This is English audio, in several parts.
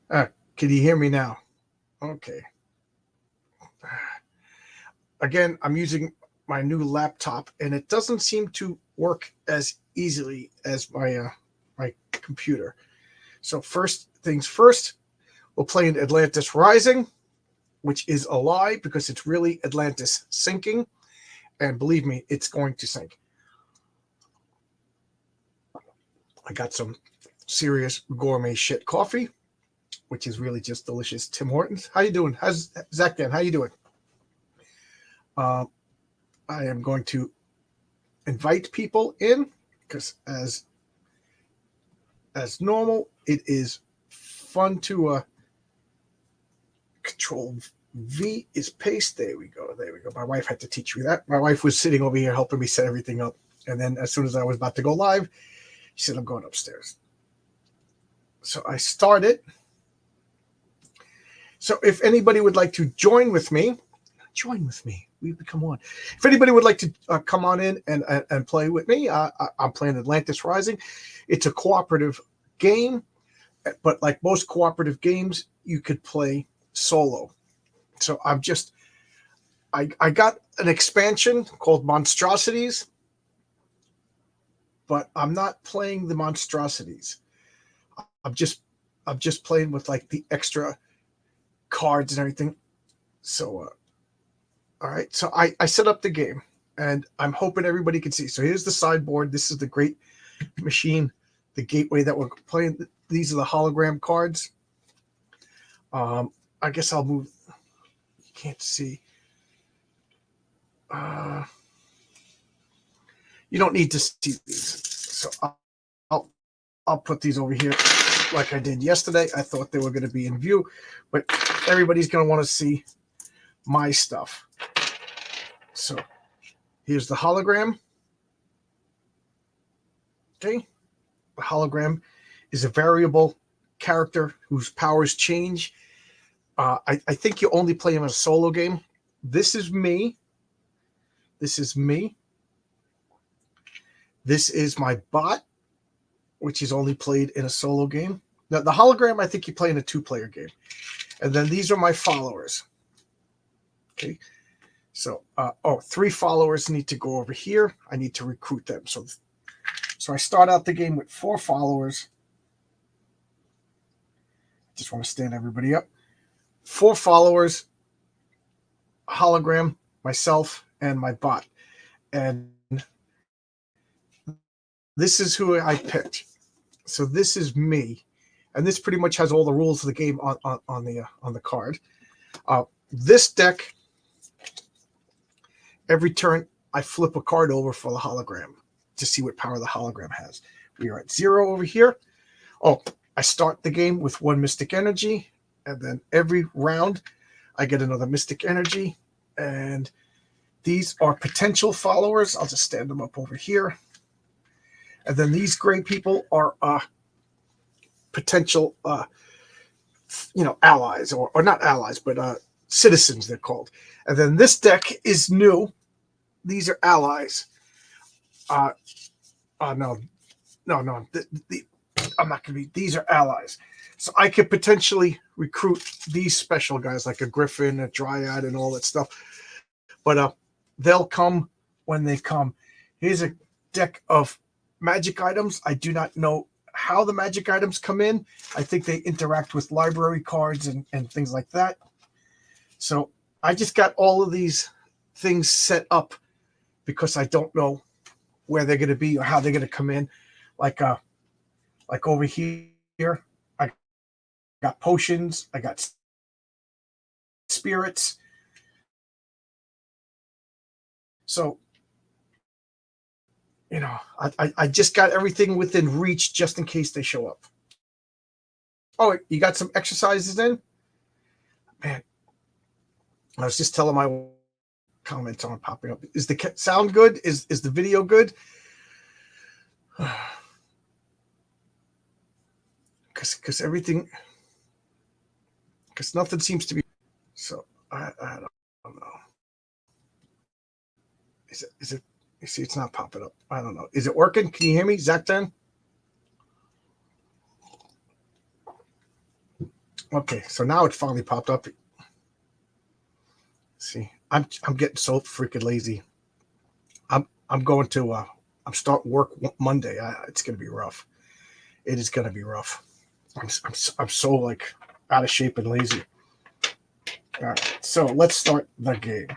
Uh, can you hear me now? Okay. Again, I'm using my new laptop, and it doesn't seem to work as easily as my computer. So first things first, we'll play in Atlantis Rising, which is a lie because it's really Atlantis sinking, and believe me, it's going to sink. I got some serious gourmet shit coffee, which is really just delicious. Tim Hortons, how you doing? How's Zach Dan? How you doing? Uh, I am going to invite people in because as normal, it is fun to control V is paste. There we go. There we go. My wife had to teach me that. My wife was sitting over here helping me set everything up. And then as soon as I was about to go live, she said, I'm going upstairs. So I started. So if anybody would like to join with me, we become one. If anybody would like to come on in and play with me, I'm playing Atlantis Rising. It's a cooperative game, but like most cooperative games, you could play solo. So I got an expansion called Monstrosities, but I'm not playing the monstrosities. I'm just playing with like the extra cards and everything. So all right, so I set up the game, and I'm hoping everybody can see. So here's the sideboard. This is the great machine, the gateway that we're playing. These are the hologram cards. I guess I'll move. You can't see. You don't need to see these. So I'll put these over here like I did yesterday. I thought they were going to be in view, but everybody's going to want to see my stuff. So here's the hologram. Okay. The hologram is a variable character whose powers change. I think you only play him in a solo game. This is me. This is me. This is my bot, which is only played in a solo game. Now, the hologram, I think you play in a two-player game. And then these are my followers. Okay. So, three followers need to go over here. I need to recruit them. So I start out the game with 4 followers. Just want to stand everybody up. 4 followers, hologram, myself, and my bot. And this is who I picked. So this is me. And this pretty much has all the rules of the game on the card. This deck, every turn, I flip a card over for the hologram to see what power the hologram has. We are at 0 over here. I start the game with 1 mystic energy, and then every round I get another mystic energy. And these are potential followers. I'll just stand them up over here. And then these gray people are potential, allies, or not allies, but citizens, they're called. And then this deck is new. These are allies. No. I'm not going to be. These are allies. So I could potentially recruit these special guys like a griffin, a dryad, and all that stuff. But they'll come when they come. Here's a deck of magic items. I do not know how the magic items come in. I think they interact with library cards and things like that. So I just got all of these things set up because I don't know where they're going to be or how they're going to come in. Like over here, I got potions, I got spirits. So, I just got everything within reach just in case they show up. Oh, you got some exercises in? Man, I was just telling my comments aren't popping up. Is the sound good? Is the video good? Because everything, because nothing seems to be. So I don't know. Is it? You see, it's not popping up. I don't know. Is it working? Can you hear me, Zach? Then. Okay, so now it finally popped up. See, I'm getting so freaking lazy. I'm going to I'm starting work Monday. It's gonna be rough. It is gonna be rough. I'm so like out of shape and lazy. All right, so let's start the game.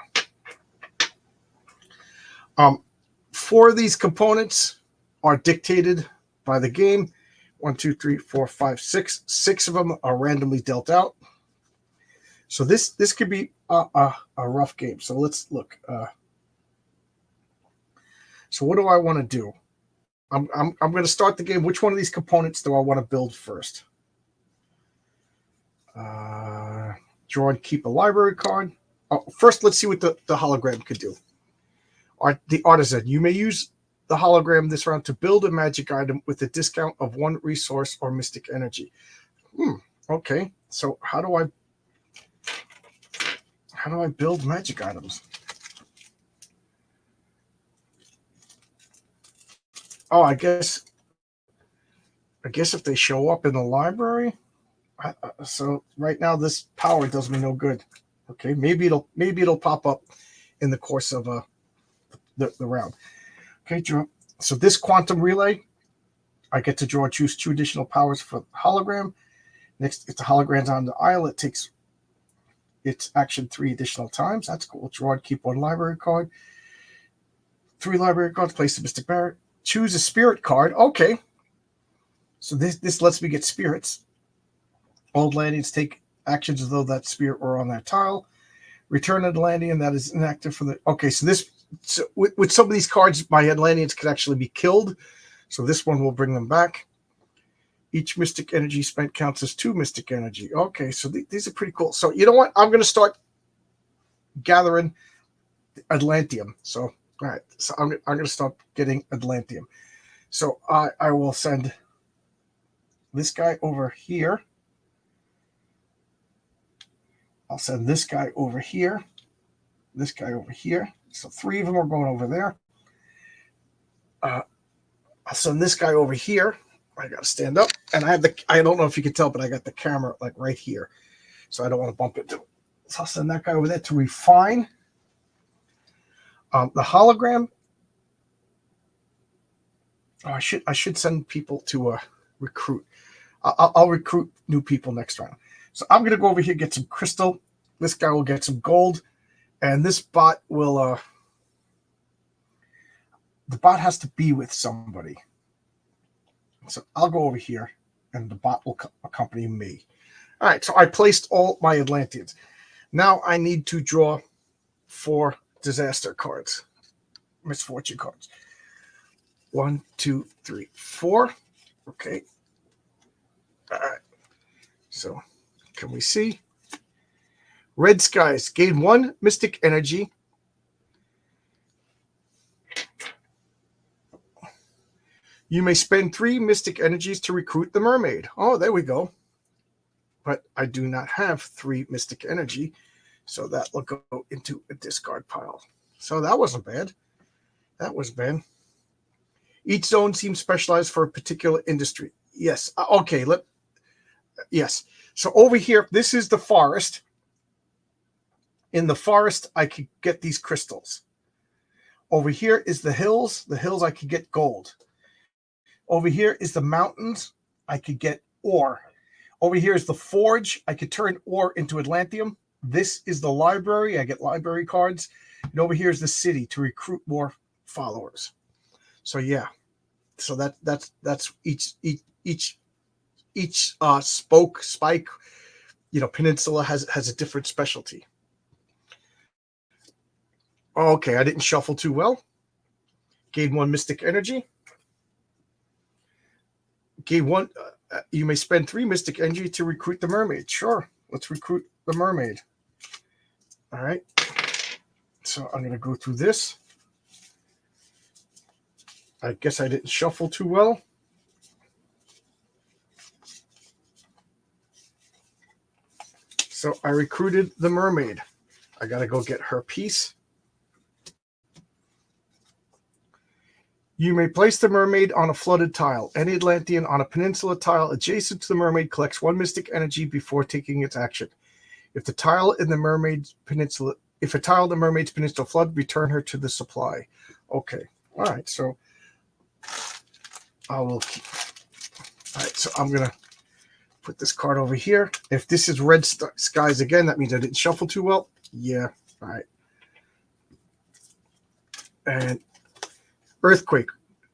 Four of these components are dictated by the game. 1, 2, 3, 4, 5, 6. 6 of them are randomly dealt out. So this could be a rough game. So let's look. So what do I want to do? I'm going to start the game. Which one of these components do I want to build first? Draw and keep a library card. Oh, first, let's see what the hologram could do. The artisan. You may use the hologram this round to build a magic item with a discount of 1 resource or mystic energy. Okay. So how do I build magic items? Oh, I guess if they show up in the library. So right now this power does me no good. Okay, maybe it'll pop up in the course of the round. Okay, draw. So this quantum relay, I get to draw and choose 2 additional powers for the hologram. Next, if the hologram's on the aisle, it takes its action 3 additional times. That's cool. Draw and keep 1 library card. 3 library cards. Place the mystic barrier. Choose a spirit card. Okay. So this lets me get spirits. Old Landians take actions as though that spirit were on that tile. Return an Atlantean that is inactive from the. Okay, so with some of these cards, my Atlanteans could actually be killed. So this one will bring them back. Each mystic energy spent counts as 2 mystic energy. Okay, so these are pretty cool. So you know what? I'm going to start gathering Atlantium. So all right, so I'm going to start getting Atlantium. So I will send this guy over here. I'll send this guy over here. This guy over here. So 3 of them are going over there. I'll send this guy over here. I got to stand up. And I don't know if you can tell, but I got the camera like right here. So I don't want to bump into it. So I'll send that guy over there to refine. The hologram. Oh, I should send people to recruit. I'll recruit new people next round. So I'm going to go over here, get some crystal. This guy will get some gold. And this bot will, the bot has to be with somebody. So I'll go over here and the bot will accompany me. All right, so I placed all my Atlanteans. Now I need to draw 4 disaster cards, misfortune cards. 1, 2, 3, 4. Okay. All right. So can we see? Red skies. Gain 1 mystic energy. You may spend 3 mystic energies to recruit the mermaid. Oh, there we go. But I do not have 3 mystic energy, so that will go into a discard pile. So that wasn't bad. That was bad. Each zone seems specialized for a particular industry. Yes. Okay. Yes. So over here, this is the forest. In the forest, I could get these crystals. Over here is the hills. The hills, I could get gold. Over here is the mountains. I could get ore. Over here is the forge. I could turn ore into Atlantium. This is the library. I get library cards. And over here is the city to recruit more followers. So yeah. So that's each spike, peninsula has a different specialty. Okay, I didn't shuffle too well. Gain 1 mystic energy. Gain 1. You may spend 3 mystic energy to recruit the mermaid. Sure, let's recruit the mermaid. All right. So I'm going to go through this. I guess I didn't shuffle too well. So I recruited the mermaid. I got to go get her piece. You may place the mermaid on a flooded tile. Any Atlantean on a peninsula tile adjacent to the mermaid collects 1 mystic energy before taking its action. If a tile in the mermaid's peninsula flood, return her to the supply. Okay. All right. So I will keep. All right. So I'm gonna put this card over here. If this is red skies again, that means I didn't shuffle too well. Yeah. All right. And earthquake.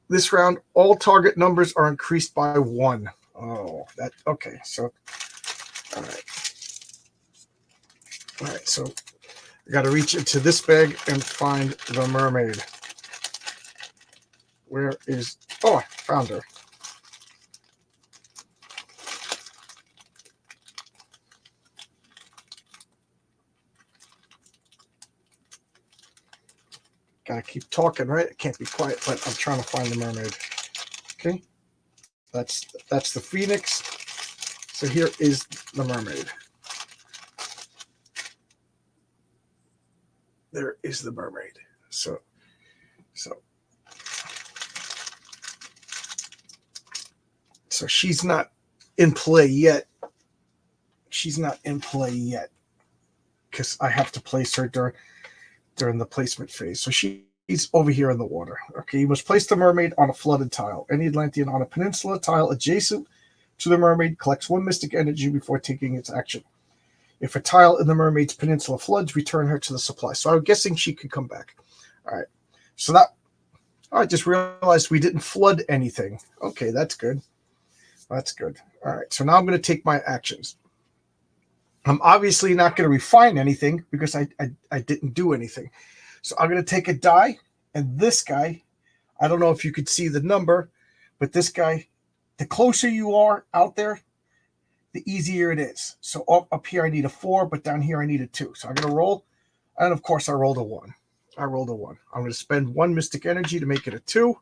This round, all target numbers are increased by 1. Oh, that okay. So, all right. All right. So, I got to reach into this bag and find the mermaid. Where is? Oh, I found her. Gotta keep talking, right? I can't be quiet, but I'm trying to find the mermaid. Okay, that's the phoenix. So here is the mermaid. There is the mermaid. So she's not in play yet. She's not in play yet because I have to place her during the placement phase. So she's over here in the water. Okay, you must place the mermaid on a flooded tile. Any Atlantean on a peninsula tile adjacent to the mermaid collects 1 mystic energy before taking its action. If a tile in the mermaid's peninsula floods, return her to the supply. So I'm guessing she could come back. All right. So that I just realized we didn't flood anything. Okay, that's good. That's good. All right. So now I'm going to take my actions. I'm obviously not going to refine anything because I didn't do anything. So I'm going to take a die, and this guy, I don't know if you could see the number, but this guy, the closer you are out there, the easier it is. So up here I need a 4, but down here I need a 2. So I'm going to roll, and of course I rolled a 1. I'm going to spend 1 mystic energy to make it a 2,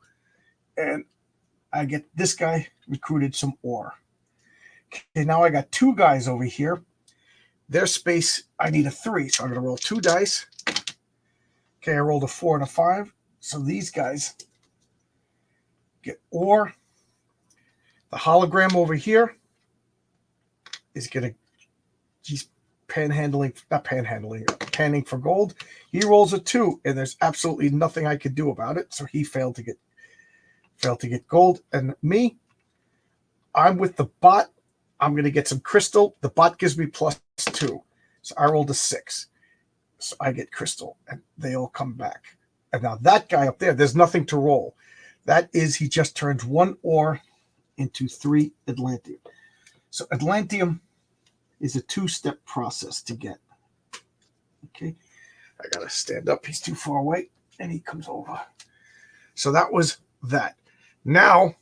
and I get this guy recruited some ore. Okay, now I got 2 guys over here. Their space, I need a 3, so I'm going to roll 2 dice. Okay, I rolled a 4 and a 5. So these guys get ore. The hologram over here is going to, he's panning for gold. He rolls a 2, and there's absolutely nothing I could do about it. So he failed to get gold. And me, I'm with the bot. I'm going to get some crystal. The bot gives me +2. So I rolled a 6. So I get crystal, and they all come back. And now that guy up there, there's nothing to roll. That is, he just turns 1 ore into 3 Atlantium. So Atlantium is a 2-step process to get. Okay. I got to stand up. He's too far away, and he comes over. So that was that. Now,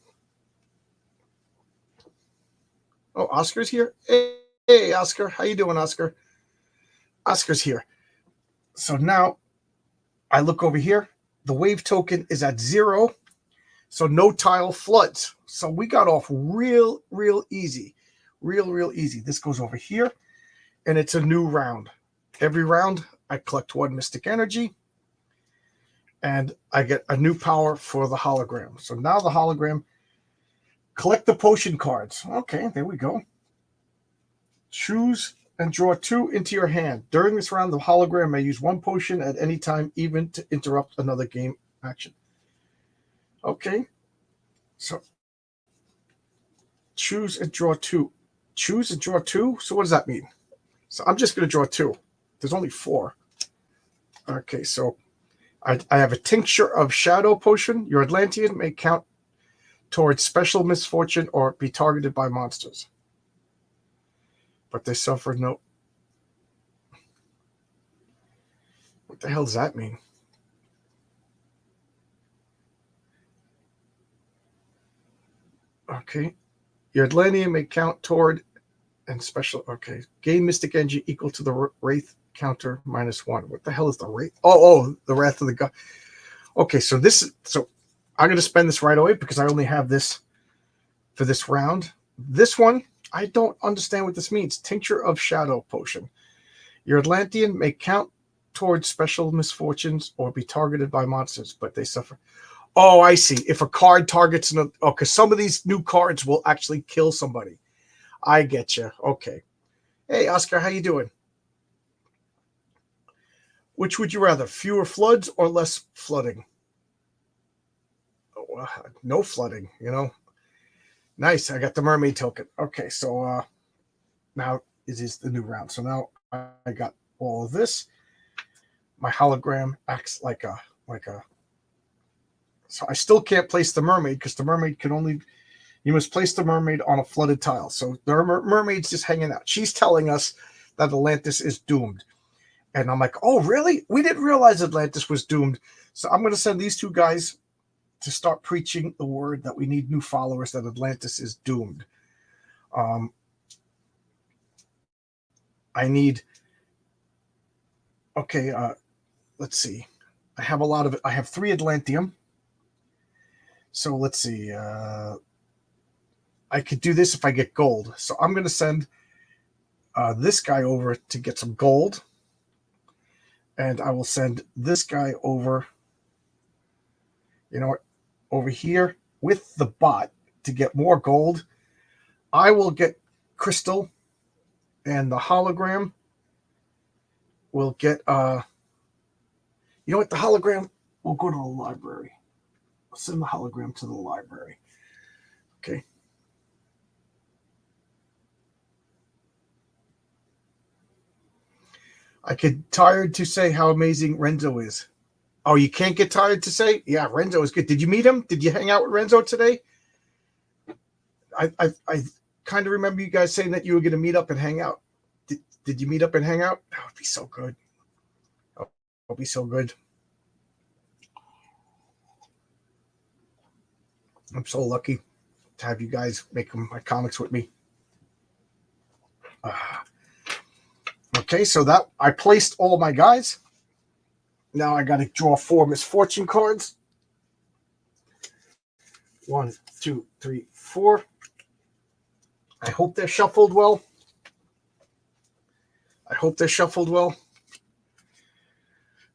oh, Oscar's here. Hey, Oscar. How you doing, Oscar? Oscar's here. So now I look over here. The wave token is at 0. So no tile floods. So we got off real easy. Real easy. This goes over here, and it's a new round. Every round, I collect 1 mystic energy, and I get a new power for the hologram. So now the hologram, collect the potion cards. Okay, there we go. Choose and draw 2 into your hand. During this round, the hologram may use 1 potion at any time, even to interrupt another game action. Okay. So choose and draw 2. Choose and draw 2? So what does that mean? So I'm just going to draw 2. There's only 4. Okay, so I have a tincture of shadow potion. Your Atlantean may count towards special misfortune or be targeted by monsters. But they suffer no... What the hell does that mean? Okay. Your Atlantean may count toward and special... Okay. Gain mystic energy equal to the Wraith counter -1. What the hell is the Wraith? Oh, the Wrath of the God. Okay, so I'm going to spend this right away because I only have this for this round. This one, I don't understand what this means. Tincture of Shadow Potion. Your Atlantean may count towards special misfortunes or be targeted by monsters, but they suffer. Oh, I see. If a card targets because some of these new cards will actually kill somebody. I get you. Okay. Hey, Oscar, how you doing? Which would you rather, fewer floods or less flooding? Oh, no flooding, Nice. I got the mermaid token. Okay, so now it is the new round. So now I got all of this. My hologram acts like a. So I still can't place the mermaid because the mermaid can only. You must place the mermaid on a flooded tile. So the mermaid's just hanging out. She's telling us that Atlantis is doomed. And I'm like, oh, really? We didn't realize Atlantis was doomed. So I'm going to send these two guys to start preaching the word that we need new followers, that Atlantis is doomed. I need. Okay, let's see. I have a lot of it. I have 3 Atlantium. So let's see. I could do this if I get gold. So I'm going to send this guy over to get some gold. And I will send this guy over, over here with the bot to get more gold. I will get crystal, and the hologram will get, the hologram will go to the library. I'll send the hologram to the library. Okay. I get tired to say how amazing Renzo is. Oh, you can't get tired to say? Yeah, Renzo is good. Did you meet him? Did you hang out with Renzo today? I kind of remember you guys saying that you were going to meet up and hang out. Did you meet up and hang out? That would be so good. That would be so good. I'm so lucky to have you guys make my comics with me. Okay, so that I placed all my guys. Now I got to draw 4 misfortune cards. 1, 2, 3, 4. I hope they're shuffled well.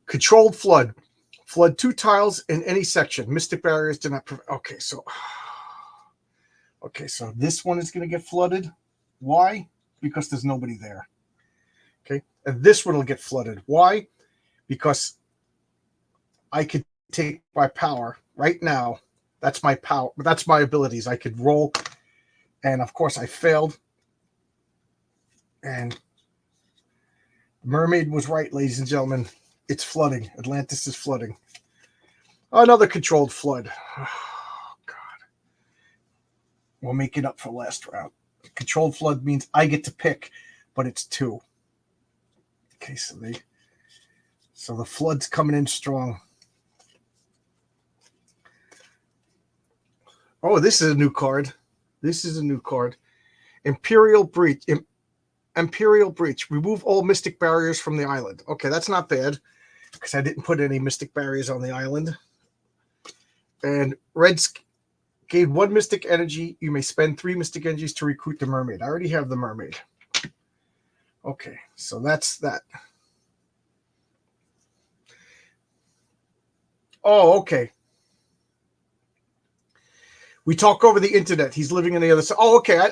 Controlled flood. Flood 2 tiles in any section. Mystic barriers do not prevent. Okay, so this one is going to get flooded. Why? Because there's nobody there. Okay, and this one will get flooded. Why? Because I could take my power right now. That's my power. That's my abilities. I could roll, and of course I failed. And mermaid was right, ladies and gentlemen. It's flooding. Atlantis is flooding. Another controlled flood. Oh, God. We'll make it up for last round. Controlled flood means I get to pick, but it's 2. Okay, so the flood's coming in strong. Oh, this is a new card. Imperial Breach. Imperial Breach. Remove all mystic barriers from the island. Okay, that's not bad because I didn't put any mystic barriers on the island. And Reds gain 1 mystic energy. You may spend 3 mystic energies to recruit the mermaid. I already have the mermaid. Okay, so that's that. Oh, okay. We talk over the internet. He's living on the other side. Oh, okay.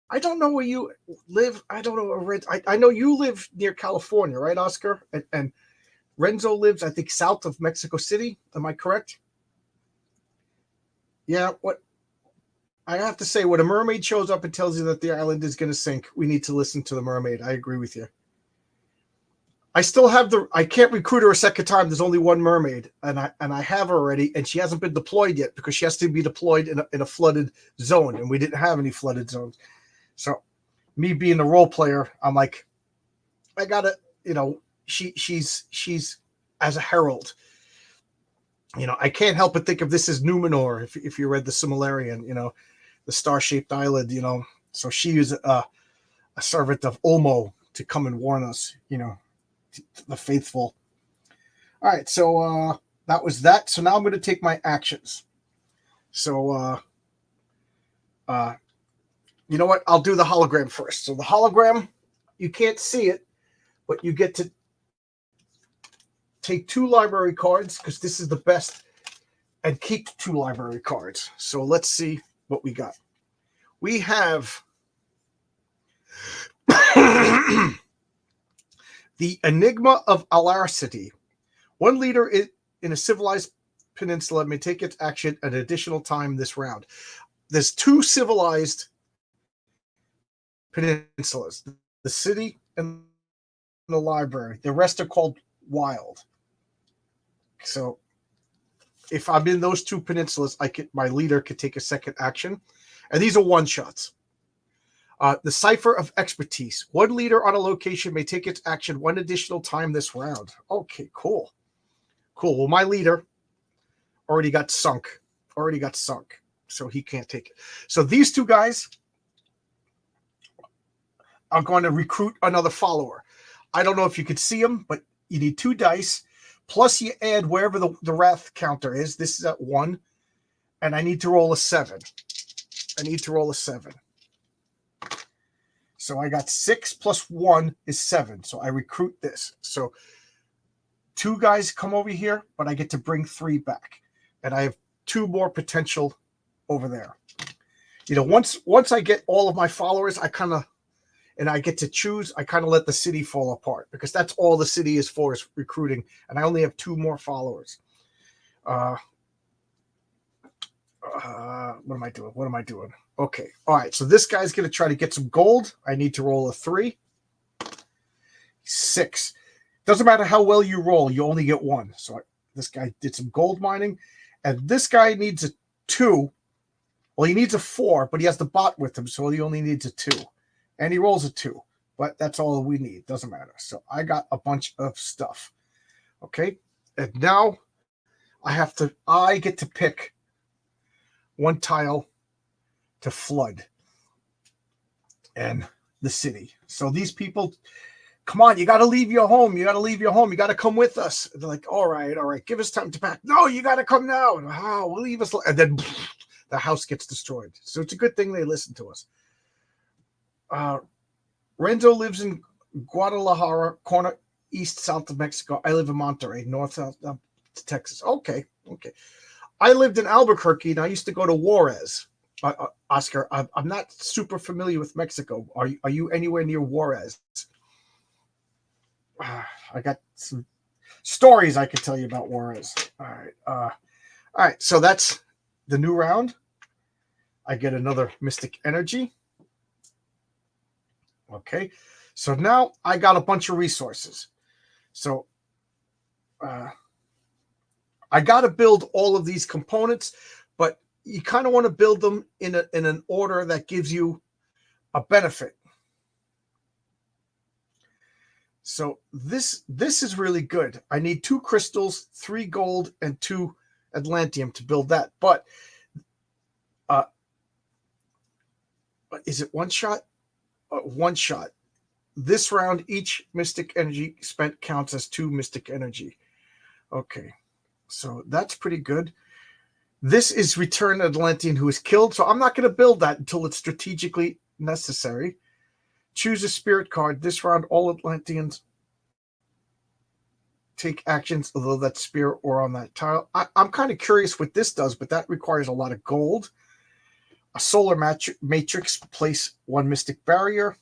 I don't know where you live. I don't know where I know you live near California, right, Oscar? And Renzo lives, I think, south of Mexico City. Am I correct? Yeah. What I have to say, when a mermaid shows up and tells you that the island is going to sink, we need to listen to the mermaid. I agree with you. I still have I can't recruit her a second time. There's only 1 mermaid, and I have her already, and she hasn't been deployed yet because she has to be deployed in a flooded zone, and we didn't have any flooded zones. So, me being the role player, I'm like, I gotta, she's as a herald. I can't help but think of this as Numenor. If you read the Silmarillion, the star-shaped island, So she is a servant of Ulmo to come and warn us, the faithful. All right, so that was that. So now I'm going to take my actions. So, you know what? I'll do the hologram first. So the hologram, you can't see it, but you get to take 2 library cards because this is the best, and keep 2 library cards. So let's see what we got. We have the Enigma of Alarcity. One leader in a civilized peninsula may take its action an additional time this round. There's 2 civilized peninsulas, the city and the library. The rest are called wild. So if I'm in those 2 peninsulas, my leader could take a second action. And these are one-shots. The Cipher of Expertise. One leader on a location may take its action 1 additional time this round. Okay, cool. Cool. Well, my leader already got sunk. So he can't take it. So these 2 guys are going to recruit another follower. I don't know if you could see them, but you need 2 dice. Plus you add wherever the wrath counter is. This is at 1. And I need to roll a 7. So I got 6 plus 1 is 7. So I recruit this. So 2 guys come over here, but I get to bring 3 back. And I have 2 more potential over there. You know, once I get all of my followers, I get to choose, I kind of let the city fall apart, because that's all the city is for, is recruiting. And I only have 2 more followers. What am I doing? Okay. All right. So this guy's going to try to get some gold. I need to roll a 3. 6. Doesn't matter how well you roll. You only get 1. So this guy did some gold mining. And this guy needs a 2. Well, he needs a 4, but he has the bot with him. So he only needs a 2. And he rolls a 2. But that's all we need. Doesn't matter. So I got a bunch of stuff. Okay. And now I get to pick 1 tile to flood and the city. So these people, come on, you got to leave your home. You got to come with us. And they're like, all right. Give us time to pack. No, you got to come now. Oh, we'll leave us. And then the house gets destroyed. So it's a good thing they listen to us. Renzo lives in Guadalajara, corner east-south of Mexico. I live in Monterrey, north-south of Texas. Okay. I lived in Albuquerque, and I used to go to Juarez. Oscar, I'm not super familiar with Mexico. Are you anywhere near Juarez? I got some stories I could tell you about Juarez. All right. So that's the new round. I get another Mystic Energy. Okay. So now I got a bunch of resources. So I got to build all of these components, but you kind of want to build them in an order that gives you a benefit. So this is really good. I need 2 crystals, 3 gold, and 2 Atlantium to build that. But is it 1 shot? 1 shot. This round, each Mystic Energy spent counts as 2 Mystic Energy. Okay, so that's pretty good. This is Return Atlantean who is killed, so I'm not going to build that until it's strategically necessary. Choose a spirit card. This round, all Atlanteans take actions, although that spirit or on that tile. I'm kind of curious what this does, but that requires a lot of gold. A solar matrix, place 1 mystic barrier.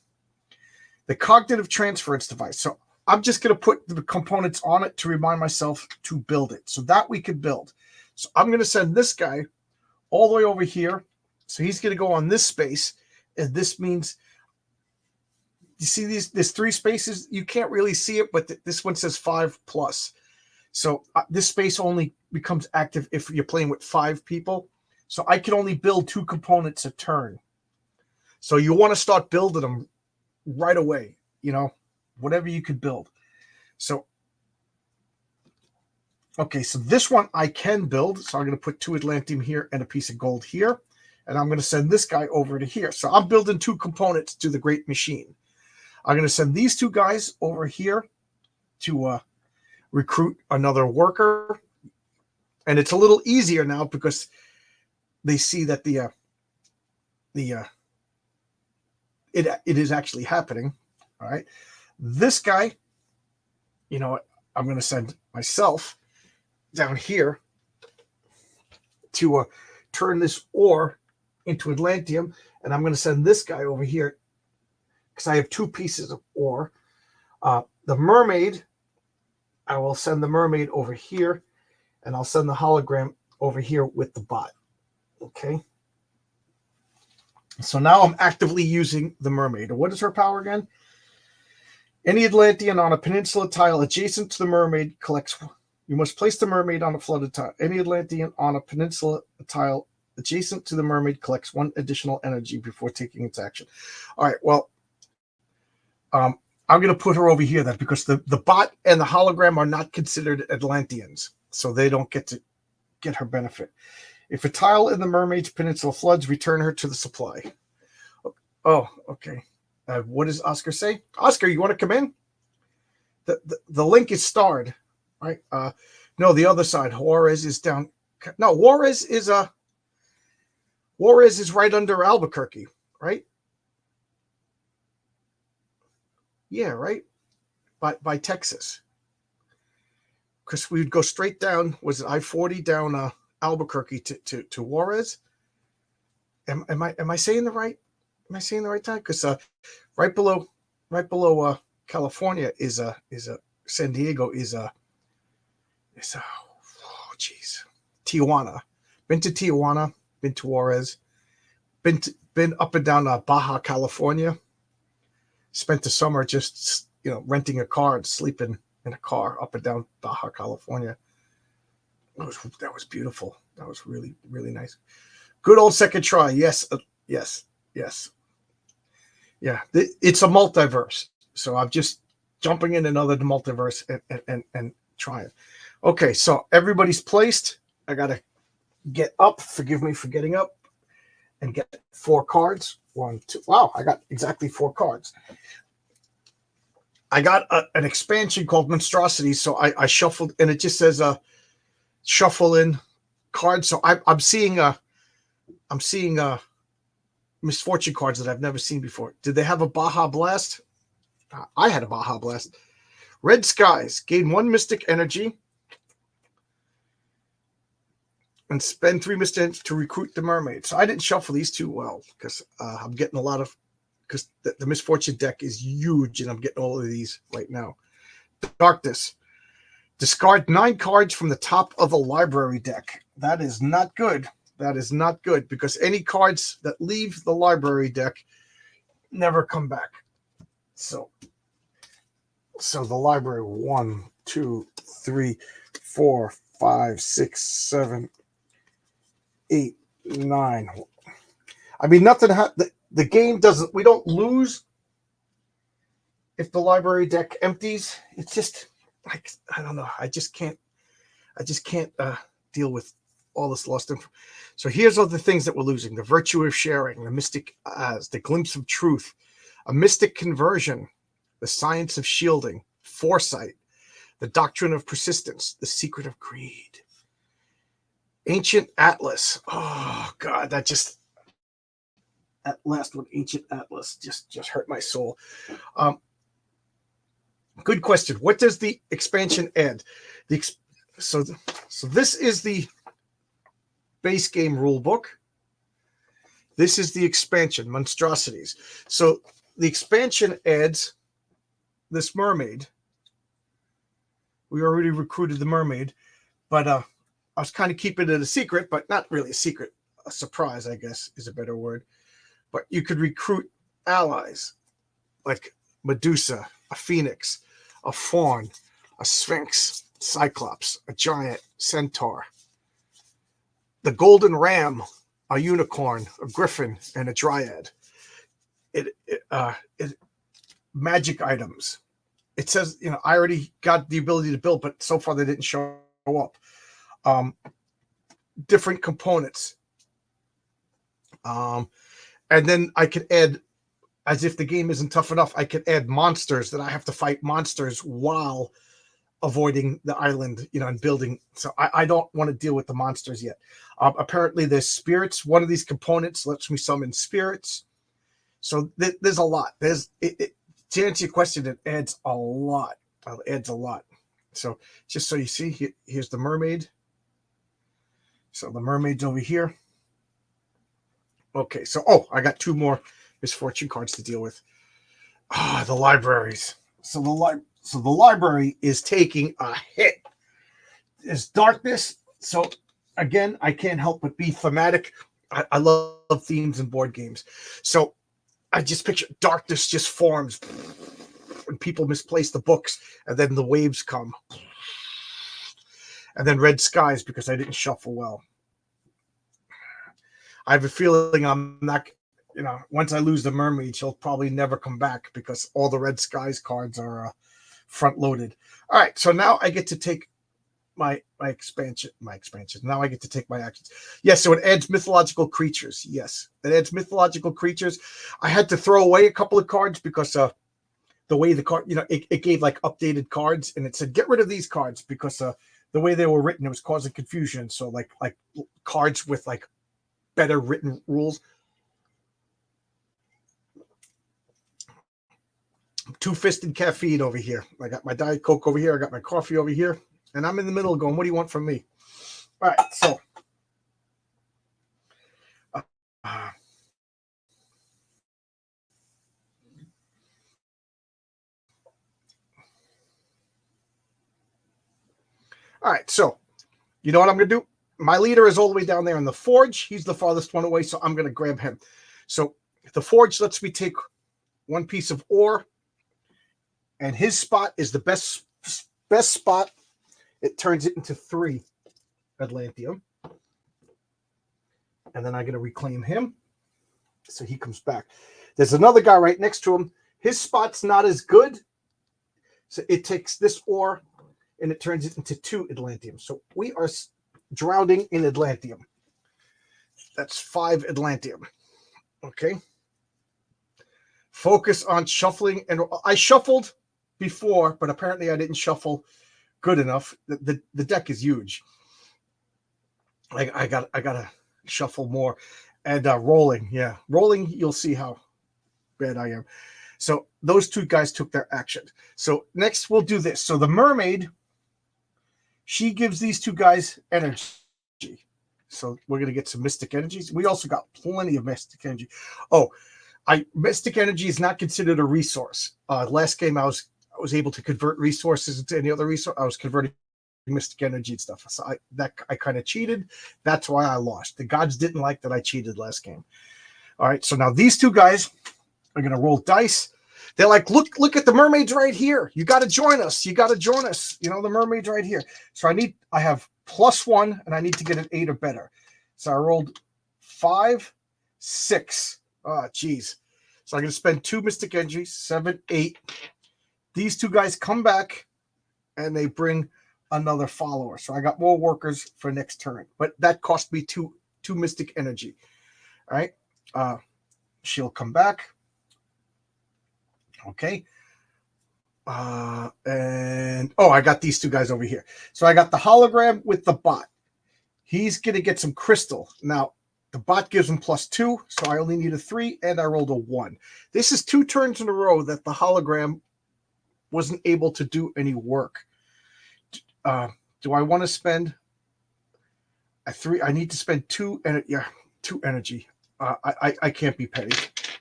The cognitive transference device. So I'm just going to put the components on it to remind myself to build it. So that we could build. So I'm going to send this guy all the way over here. So he's going to go on this space. And this means, you see there's 3 spaces. You can't really see it, but this one says 5+. So this space only becomes active if you're playing with 5 people. So I can only build 2 components a turn. So you want to start building them right away, whatever you could build. So, okay, so this one I can build. So I'm going to put 2 Atlantium here and a piece of gold here. And I'm going to send this guy over to here. So I'm building 2 components to the Great Machine. I'm going to send these 2 guys over here to recruit another worker. And it's a little easier now because they see that it is actually happening. All right. This guy, I'm going to send myself down here to turn this ore into Atlantium, and I'm going to send this guy over here because I have 2 pieces of ore. The mermaid, I will send the mermaid over here, and I'll send the hologram over here with the bot. Okay. So now I'm actively using the mermaid. What is her power again? Any Atlantean on a peninsula tile adjacent to the mermaid collects. You must place the mermaid on a flooded tile. Any Atlantean on a peninsula tile adjacent to the mermaid collects 1 additional energy before taking its action. All right. Well, I'm going to put her over here then, because the bot and the hologram are not considered Atlanteans, so they don't get to get her benefit. If a tile in the mermaid's peninsula floods, return her to the supply. Oh, okay. What does Oscar say? Oscar, you want to come in? The link is starred, right? No, the other side. Juarez is down. No, Juarez is right under Albuquerque, right? Yeah, right. By Texas, because we would go straight down. Was it I-40 down Albuquerque to Juarez? Am I saying the right? Am I saying the right time? Because right below California is San Diego is oh geez, Tijuana. Been to Tijuana, been to Juarez, been up and down Baja California. Spent the summer just renting a car and sleeping in a car up and down Baja California. That was beautiful. That was really, really nice. Good old second try. Yes. Yeah, it's a multiverse. So I'm just jumping in another multiverse and trying. Okay, so everybody's placed. I got to get up. Forgive me for getting up and get 4 cards. 1, 2. Wow, I got exactly 4 cards. I got an expansion called Monstrosities. So I shuffled, and it just says shuffle in cards. So I'm seeing misfortune cards that I've never seen before. Did they have a Baja Blast? I had a Baja Blast. Red Skies. Gain 1 mystic energy and spend 3 mystic energy to recruit the mermaid. So I didn't shuffle these too well because I'm getting a lot of, because the misfortune deck is huge and I'm getting all of these right now. Darkness. Discard 9 cards from the top of the library deck. That is not good. That is not good, because any cards that leave the library deck never come back. So the library 1, 2, 3, 4, 5, 6, 7, 8, 9. I mean, nothing. The game doesn't. We don't lose if the library deck empties. It's just like, I don't know. I just can't deal with all this lost info. So here's all the things that we're losing: the virtue of sharing, the mystic as, the glimpse of truth, a mystic conversion, the science of shielding, foresight, the doctrine of persistence, the secret of greed, ancient atlas. Oh God, that last one, ancient atlas, just hurt my soul. Good question. What does the expansion add? So this is the base game rule book. This is the expansion, Monstrosities. So the expansion adds this mermaid. We already recruited the mermaid, but I was kind of keeping it a secret, but not really a secret. A surprise, I guess, is a better word. But you could recruit allies like Medusa, a phoenix, a fawn, a sphinx, cyclops, a giant, centaur, the golden ram, a unicorn, a griffin, and a dryad. It magic items. It says, I already got the ability to build, but so far they didn't show up. Different components. And then I could add, as if the game isn't tough enough, I could add monsters that I have to fight monsters while avoiding the island, and building. So I don't want to deal with the monsters yet. Apparently there's spirits. One of these components lets me summon spirits. So there's a lot. To answer your question, it adds a lot. It adds a lot. So just so you see, here's the mermaid. So the mermaid's over here. Okay, so I got 2 more misfortune cards to deal with. The libraries. So the library is taking a hit. There's darkness. So again, I can't help but be thematic. I love themes in board games. So I just picture darkness just forms when people misplace the books, and then the waves come. And then red skies because I didn't shuffle well. I have a feeling I'm not, once I lose the mermaid, she'll probably never come back because all the red skies cards are front loaded. All right, so now I get to take my expansion. Now I get to take my actions. Yes, so it adds mythological creatures. Yes, it adds mythological creatures. I had to throw away a couple of cards because the way the card, it gave like updated cards, and it said get rid of these cards because the way they were written, it was causing confusion. So like cards with like better written rules. Two-fisted caffeine over here. I got my Diet Coke over here. I got my coffee over here. And I'm in the middle going, what do you want from me? All right, so. All right, so you know what I'm going to do? My leader is all the way down there in the forge. He's the farthest one away, so I'm going to grab him. So the forge lets me take 1 piece of ore, and his spot is the best spot. It turns it into 3 Atlantium. And then I'm going to reclaim him. So he comes back. There's another guy right next to him. His spot's not as good. So it takes this ore and it turns it into 2 Atlantium. So we are drowning in Atlantium. That's 5 Atlantium. Okay. Focus on shuffling. And I shuffled before, but apparently I didn't shuffle good enough. The deck is huge. I gotta shuffle more. And rolling, yeah. Rolling, you'll see how bad I am. So those 2 guys took their action. So next we'll do this. So the mermaid, she gives these 2 guys energy. So we're going to get some mystic energies. We also got plenty of mystic energy. Mystic energy is not considered a resource. Last game I was able to convert resources into any other resource. I was converting mystic energy and stuff. So I kind of cheated. That's why I lost. The gods didn't like that I cheated last game. All right, so now these 2 guys are going to roll dice. They're like, look at the mermaids right here. You got to join us. You got to join us. The mermaid's right here. So I have +1, and I need to get an 8 or better. So I rolled 5, 6. Oh, geez. So I'm going to spend 2 mystic energies, 7, 8. These 2 guys come back, and they bring another follower. So I got more workers for next turn. But that cost me 2 mystic energy. All right. She'll come back. Okay. And I got these 2 guys over here. So I got the hologram with the bot. He's going to get some crystal. Now, the bot gives him +2, so I only need a 3, and I rolled a 1. This is 2 turns in a row that the hologram wasn't able to do any work. Do I want to spend a 3? I need to spend 2 energy. I can't be petty.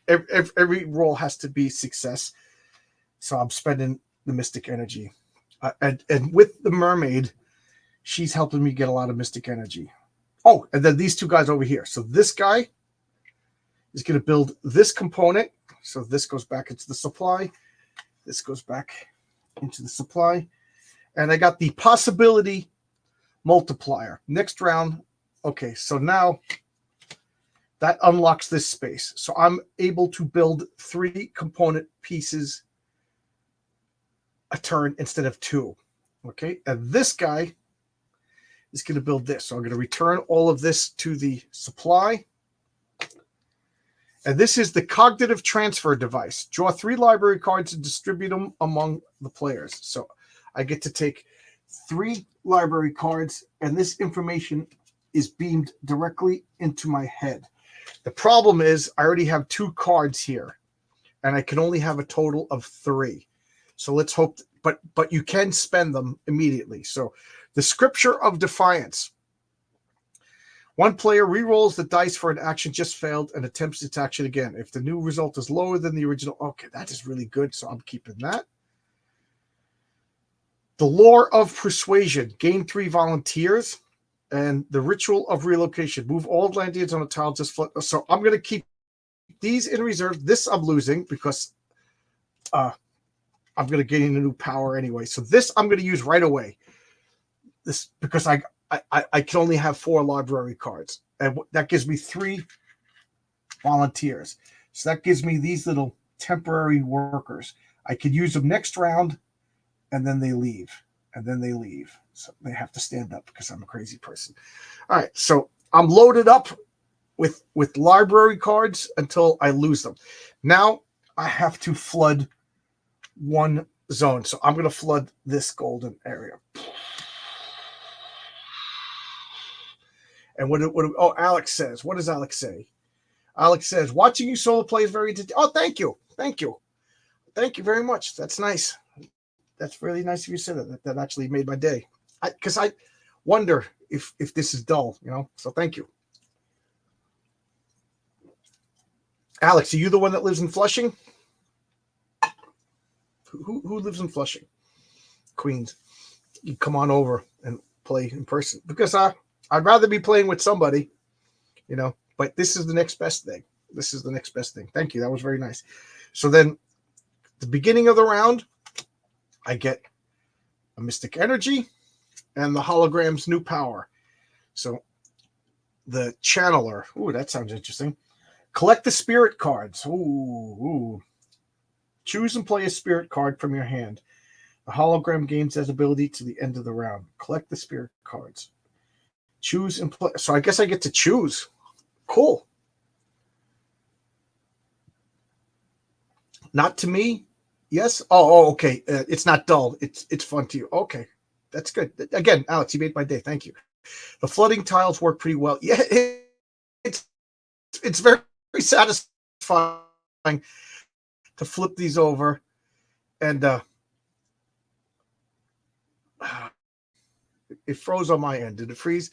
Every roll has to be success. So I'm spending the mystic energy. And with the mermaid, she's helping me get a lot of mystic energy. Oh, and then these 2 guys over here. So this guy is going to build this component. So this goes back into the supply. This goes back into the supply. And I got the possibility multiplier. Next round. Okay, so now that unlocks this space. So I'm able to build 3 component pieces a turn instead of 2. Okay, and this guy is going to build this. So I'm going to return all of this to the supply. And this is the cognitive transfer device. Draw 3 library cards and distribute them among the players. So I get to take 3 library cards, and this information is beamed directly into my head. The problem is I already have 2 cards here, and I can only have a total of 3. So let's hope but you can spend them immediately. So the Scripture of Defiance. One player re-rolls the dice for an action just failed and attempts its action again. If the new result is lower than the original, okay, that is really good, so I'm keeping that. The Lore of Persuasion. Gain 3 volunteers. And the Ritual of Relocation. Move all Atlanteans on a tile just flip. So I'm going to keep these in reserve. This I'm losing because I'm going to gain a new power anyway. So this I'm going to use right away. This because I can only have 4 library cards. And that gives me 3 volunteers. So that gives me these little temporary workers. I could use them next round, and then they leave. And then they leave. So they have to stand up because I'm a crazy person. All right, so I'm loaded up with library cards until I lose them. Now I have to flood one zone. So I'm going to flood this golden area. And oh, Alex says, what does Alex say? Alex says, watching you solo play is very, oh, thank you. Thank you. Thank you very much. That's nice. That's really nice of you to say that. That actually made my day. Because I wonder if this is dull, you know? So thank you. Alex, are you the one that lives in Flushing? Who lives in Flushing? Queens. You come on over and play in person. Because I'd rather be playing with somebody, you know? But this is the next best thing. This is the next best thing. Thank you. That was very nice. So then, the beginning of the round, I get a Mystic Energy and the Hologram's new power. So the Channeler. Ooh, that sounds interesting. Collect the Spirit cards. Ooh. Choose and play a Spirit card from your hand. The Hologram gains that ability to the end of the round. Collect the Spirit cards. Choose and play. So I guess I get to choose. Cool. Not to me. Yes. Oh, okay. It's not dull. It's fun to you. Okay, that's good. Again, Alex, you made my day. Thank you. The flooding tiles work pretty well. Yeah, it's very, very satisfying to flip these over, and it froze on my end. Did it freeze?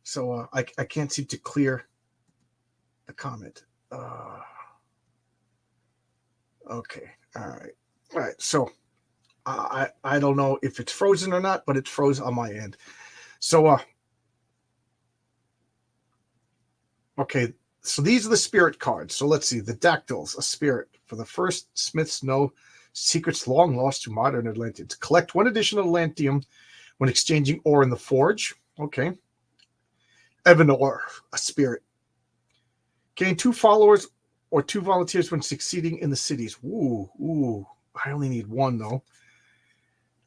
So I can't seem to clear the comment. Okay. All right. So I don't know if it's frozen or not, but it froze on my end. So okay. So these are the spirit cards. So let's see. The Dactyls, a spirit. For the first, Smiths know secrets long lost to modern Atlanteans. Collect 1 additional Atlantium when exchanging ore in the forge. Okay. Evanor, a spirit. Gain 2 followers or 2 volunteers when succeeding in the cities. Ooh. I only need 1, though.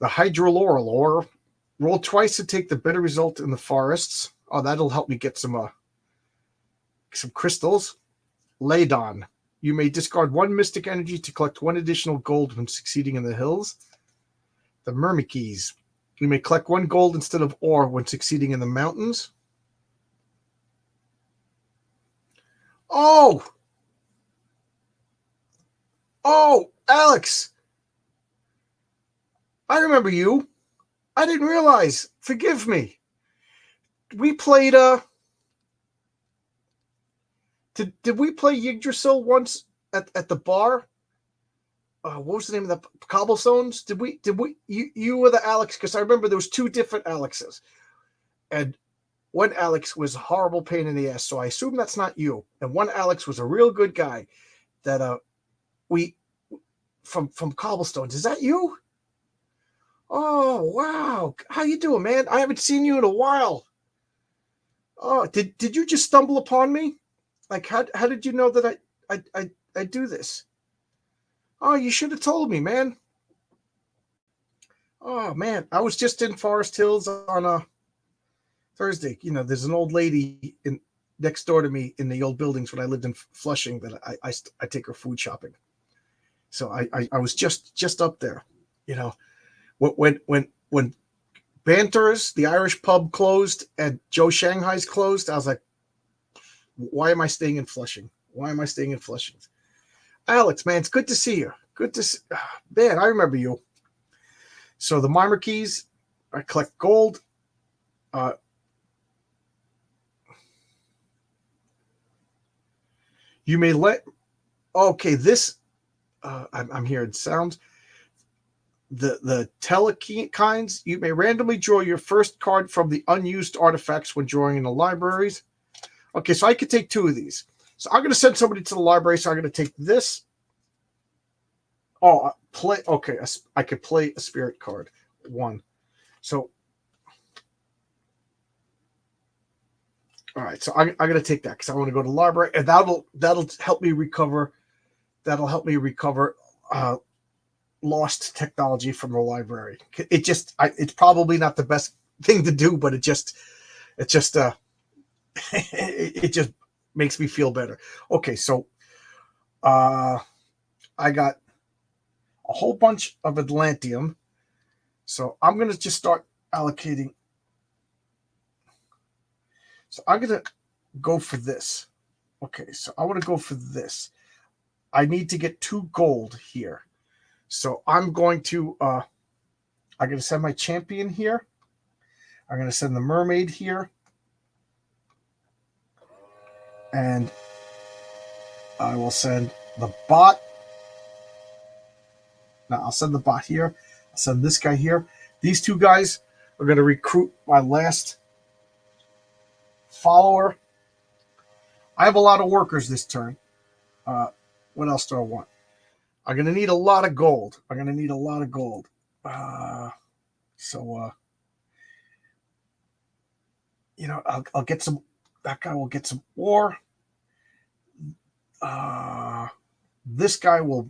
The Hydrolaurel, or roll twice to take the better result in the forests. Oh, that'll help me get some crystals. Ladon. You may discard 1 mystic energy to collect 1 additional gold when succeeding in the hills. The Myrmikes. You may collect 1 gold instead of ore when succeeding in the mountains. Oh, Alex. I remember you. I didn't realize. Forgive me. We played Did we play Yggdrasil once at the bar? What was the name of the Cobblestones? Did we you were the Alex, because I remember there was 2 different Alexes. And one Alex was a horrible pain in the ass, so I assume that's not you. And one Alex was a real good guy that we from Cobblestones. Is that you? Oh, wow. How you doing, man? I haven't seen you in a while. Oh, did you just stumble upon me? Like, how did you know that I do this? Oh, you should have told me, man. Oh, man. I was just in Forest Hills on a Thursday. You know, there's an old lady next door to me in the old buildings when I lived in Flushing that I take her food shopping. So I was just up there, you know. When Banter's, the Irish pub, closed and Joe Shanghai's closed, I was like, why am I staying in Flushing? Why am I staying in Flushing? Alex, man, it's good to see you. Good to see. Man, I remember you. So the mimer keys, I collect gold. You may let. Okay, this. I'm hearing sounds. The telekines, you may randomly draw your first card from the unused artifacts when drawing in the libraries. Okay, so I could take 2 of these. So I'm going to send somebody to the library. So I'm going to take this. Oh, play. Okay, I could play a spirit card. 1. So, all right. So I'm going to take that because I want to go to the library, and that'll help me recover. That'll help me recover lost technology from the library. It's probably not the best thing to do, but it just it just makes me feel better. Okay, so I got a whole bunch of Atlantium, so I'm gonna just start allocating. So I'm gonna go for this. Okay, so I want to go for this. I need to get 2 gold here. So I'm going to send my champion here. I'm going to send the mermaid here. And I will send the bot. No, I'll send the bot here. I'll send this guy here. These 2 guys are going to recruit my last follower. I have a lot of workers this turn. What else do I want? I'm going to need a lot of gold. I'll get some. That guy will get some ore. This guy will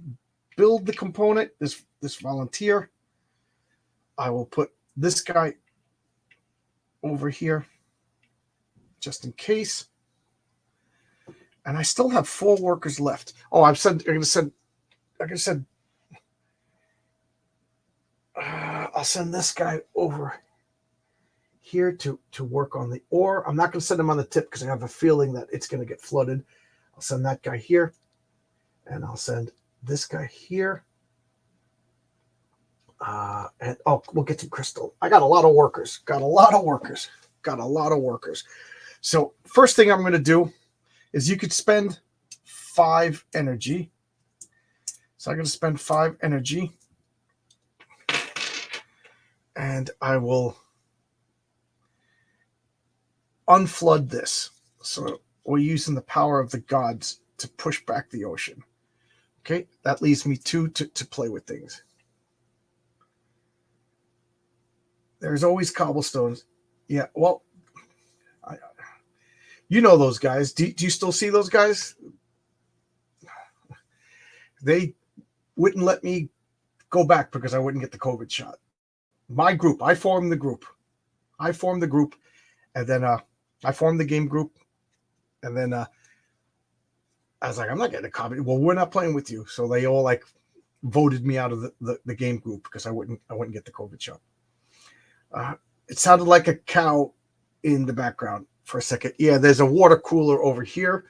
build the component. This volunteer. I will put this guy over here just in case. And I still have 4 workers left. Oh, I'm going to send. I'll send this guy over here to work on the ore. I'm not going to send him on the tip because I have a feeling that it's going to get flooded. I'll send that guy here, and I'll send this guy here. And we'll get some crystal. I got a lot of workers. So first thing I'm going to do is you could spend 5 energy. So I'm going to spend 5 energy. And I will unflood this. So we're using the power of the gods to push back the ocean. Okay, that leaves me 2 to play with things. There's always cobblestones. Yeah, well, you know those guys. Do you still see those guys? They wouldn't let me go back because I wouldn't get the COVID shot. My group, I formed the group, and then I formed the game group, and then I was like, I'm not getting a copy. Well, we're not playing with you, so they all like voted me out of the game group because I wouldn't get the COVID shot. It sounded like a cow in the background for a second. Yeah, there's a water cooler over here,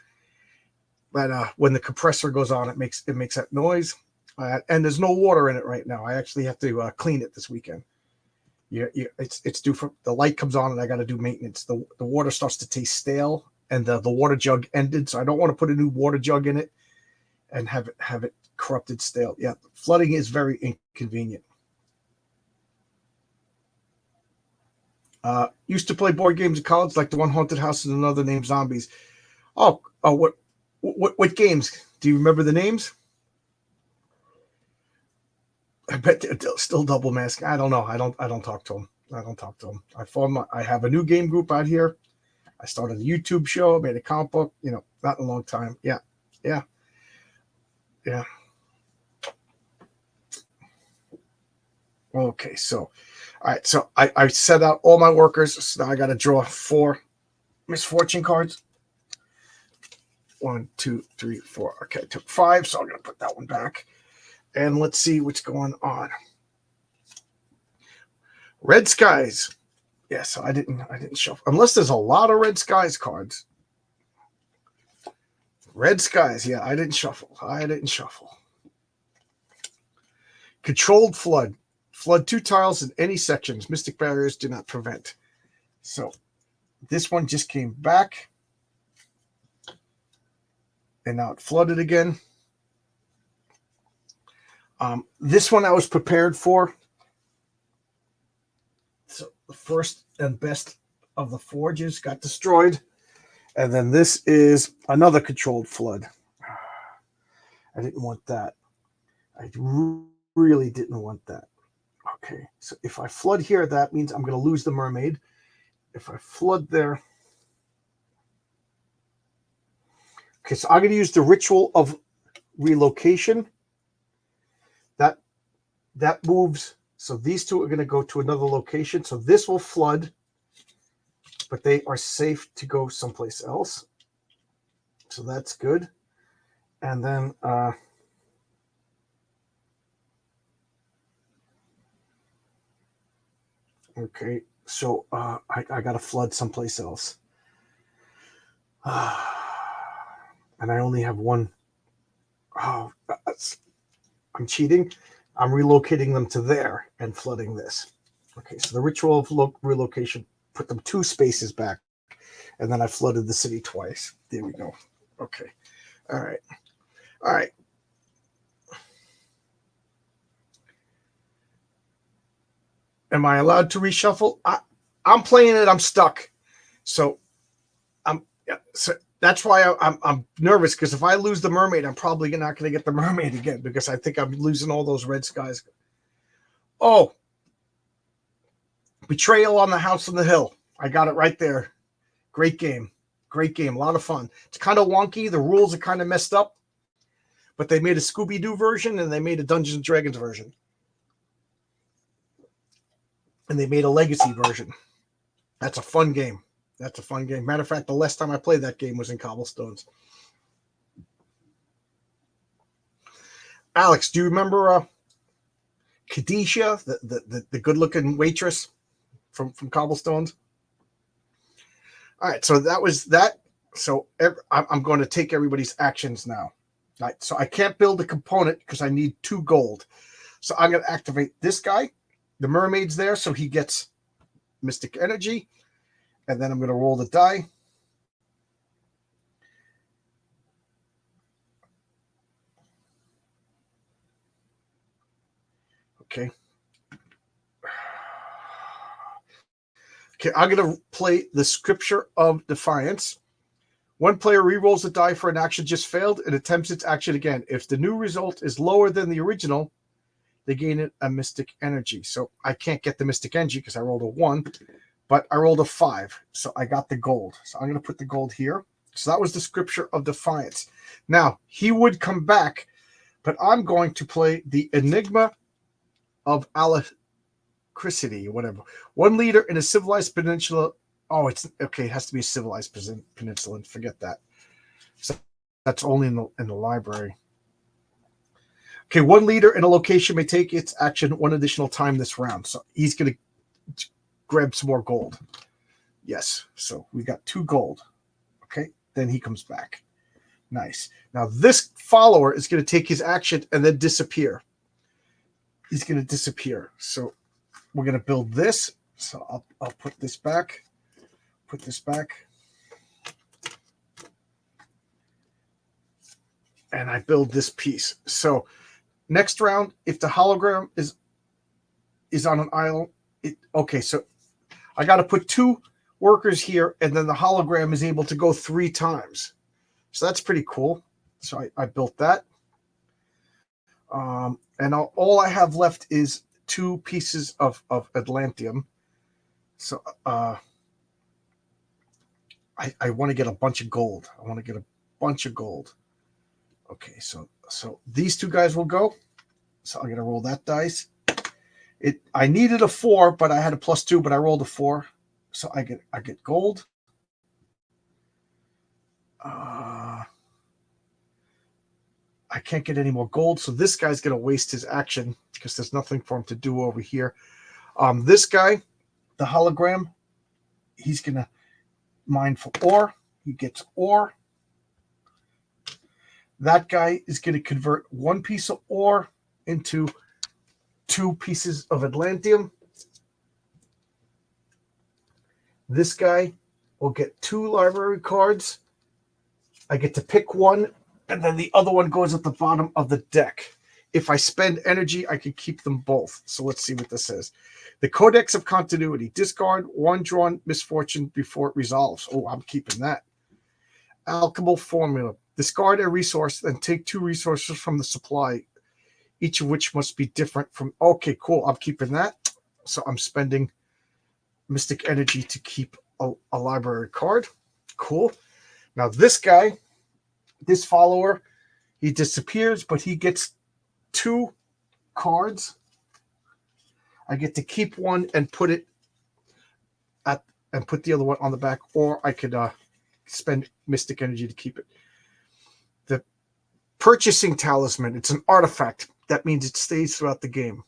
but when the compressor goes on, it makes that noise, and there's no water in it right now. I actually have to clean it this weekend. Yeah, it's due for the light comes on and I got to do maintenance. The water starts to taste stale and the water jug ended, so I don't want to put a new water jug in it and have it corrupted stale. Yeah, flooding is very inconvenient. Used to play board games in college, like the one haunted house and another named Zombies. Oh, what games? Do you remember the names? I bet they're still double mask. I don't know. I don't talk to them. I have a new game group out here. I started a YouTube show, made a comic book, not in a long time. Yeah. Okay, so all right, so I set out all my workers. So now I gotta draw 4 misfortune cards. 1, 2, 3, 4. Okay, I took 5, so I'm gonna put that one back. And let's see what's going on. Red skies. Yeah, so I didn't shuffle. Unless there's a lot of red skies cards. Red skies. Yeah, I didn't shuffle. Controlled flood. Flood 2 tiles in any sections. Mystic barriers do not prevent. So this one just came back. And now it flooded again. This one I was prepared for. So the first and best of the forges got destroyed. And then this is another controlled flood. I didn't want that. I really didn't want that. Okay, so if I flood here, that means I'm going to lose the mermaid. If I flood there. Okay, so I'm going to use the ritual of relocation. That moves. So these two are going to go to another location. So this will flood, but they are safe to go someplace else. So that's good. And then okay, so I got to flood someplace else. And I only have one. Oh, I'm cheating. I'm relocating them to there and flooding this. Okay, so the ritual of relocation put them 2 spaces back, and then I flooded the city twice. There we go. Okay. All right. All right. Am I allowed to reshuffle? I'm playing it. I'm stuck. So that's why I'm nervous, because if I lose the mermaid, I'm probably not going to get the mermaid again, because I think I'm losing all those red skies. Oh, betrayal on the house on the hill. I got it right there. Great game. Great game. A lot of fun. It's kind of wonky. The rules are kind of messed up, but they made a Scooby-Doo version and they made a Dungeons and Dragons version. And they made a Legacy version. That's a fun game. That's a fun game. Matter of fact, the last time I played that game was in Cobblestones. Alex, do you remember Khadijah, the good-looking waitress from Cobblestones? All right, so that was that. So I'm going to take everybody's actions now. All right, so I can't build a component because I need 2 gold. So I'm going to activate this guy. The mermaid's there, so he gets mystic energy. And then I'm going to roll the die. Okay. Okay, I'm going to play the Scripture of Defiance. One player re-rolls the die for an action just failed and attempts its action again. If the new result is lower than the original, they gain a mystic energy. So I can't get the mystic energy because I rolled a 1. But I rolled a 5, so I got the gold. So I'm going to put the gold here. So that was the Scripture of Defiance. Now, he would come back, but I'm going to play the Enigma of Alacrity, whatever. 1 leader in a civilized peninsula. Oh, it's okay. It has to be a civilized peninsula. Forget that. So that's only in the library. Okay, 1 leader in a location may take its action 1 additional time this round. So he's going to grab some more gold. Yes, so we got 2 gold. Okay, then he comes back. Nice. Now this follower is going to take his action and then disappear. He's going to disappear. So we're going to build this. So I'll put this back. Put this back. And I build this piece. So next round, if the hologram is on an island, okay, so I got to put 2 workers here, and then the hologram is able to go 3 times. So that's pretty cool. So I built that. And all I have left is 2 pieces of Atlantium. So I want to get a bunch of gold. I want to get a bunch of gold. Okay, so these 2 guys will go. So I'm going to roll that dice. I needed a 4, but I had a +2, but I rolled a 4. So I get gold. I can't get any more gold, so this guy's going to waste his action because there's nothing for him to do over here. This guy, the hologram, he's going to mine for ore. He gets ore. That guy is going to convert 1 piece of ore into 2 pieces of Atlantium. This guy will get 2 library cards. I get to pick one, and then the other one goes at the bottom of the deck. If I spend energy, I can keep them both. So let's see what this says. The Codex of Continuity. Discard 1 drawn misfortune before it resolves. Oh, I'm keeping that. Alchemical Formula. Discard a resource, then take 2 resources from the supply, each of which must be different from... Okay, cool. I'm keeping that. So I'm spending Mystic Energy to keep a library card. Cool. Now this guy, this follower, he disappears, but he gets 2 cards. I get to keep one and put it at, and put the other one on the back, or I could spend Mystic Energy to keep it. The Purchasing Talisman, it's an artifact. That means it stays throughout the game.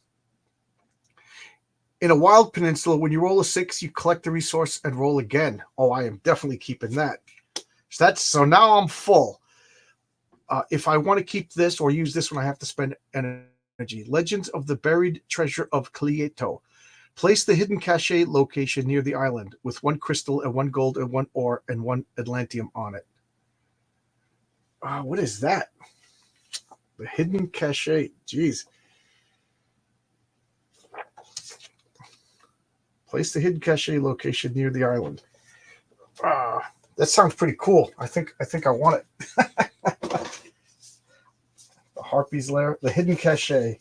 In a Wild Peninsula, when you roll a 6, you collect the resource and roll again. Oh, I am definitely keeping that. So now I'm full. If I want to keep this or use this one, I have to spend energy. Legends of the Buried Treasure of Cleito. Place the hidden cache location near the island with 1 crystal and 1 gold and 1 ore and 1 Atlantium on it. What is that? The hidden cache. Jeez. Place the hidden cache location near the island. That sounds pretty cool. I think I want it. The Harpy's Lair, the hidden cache.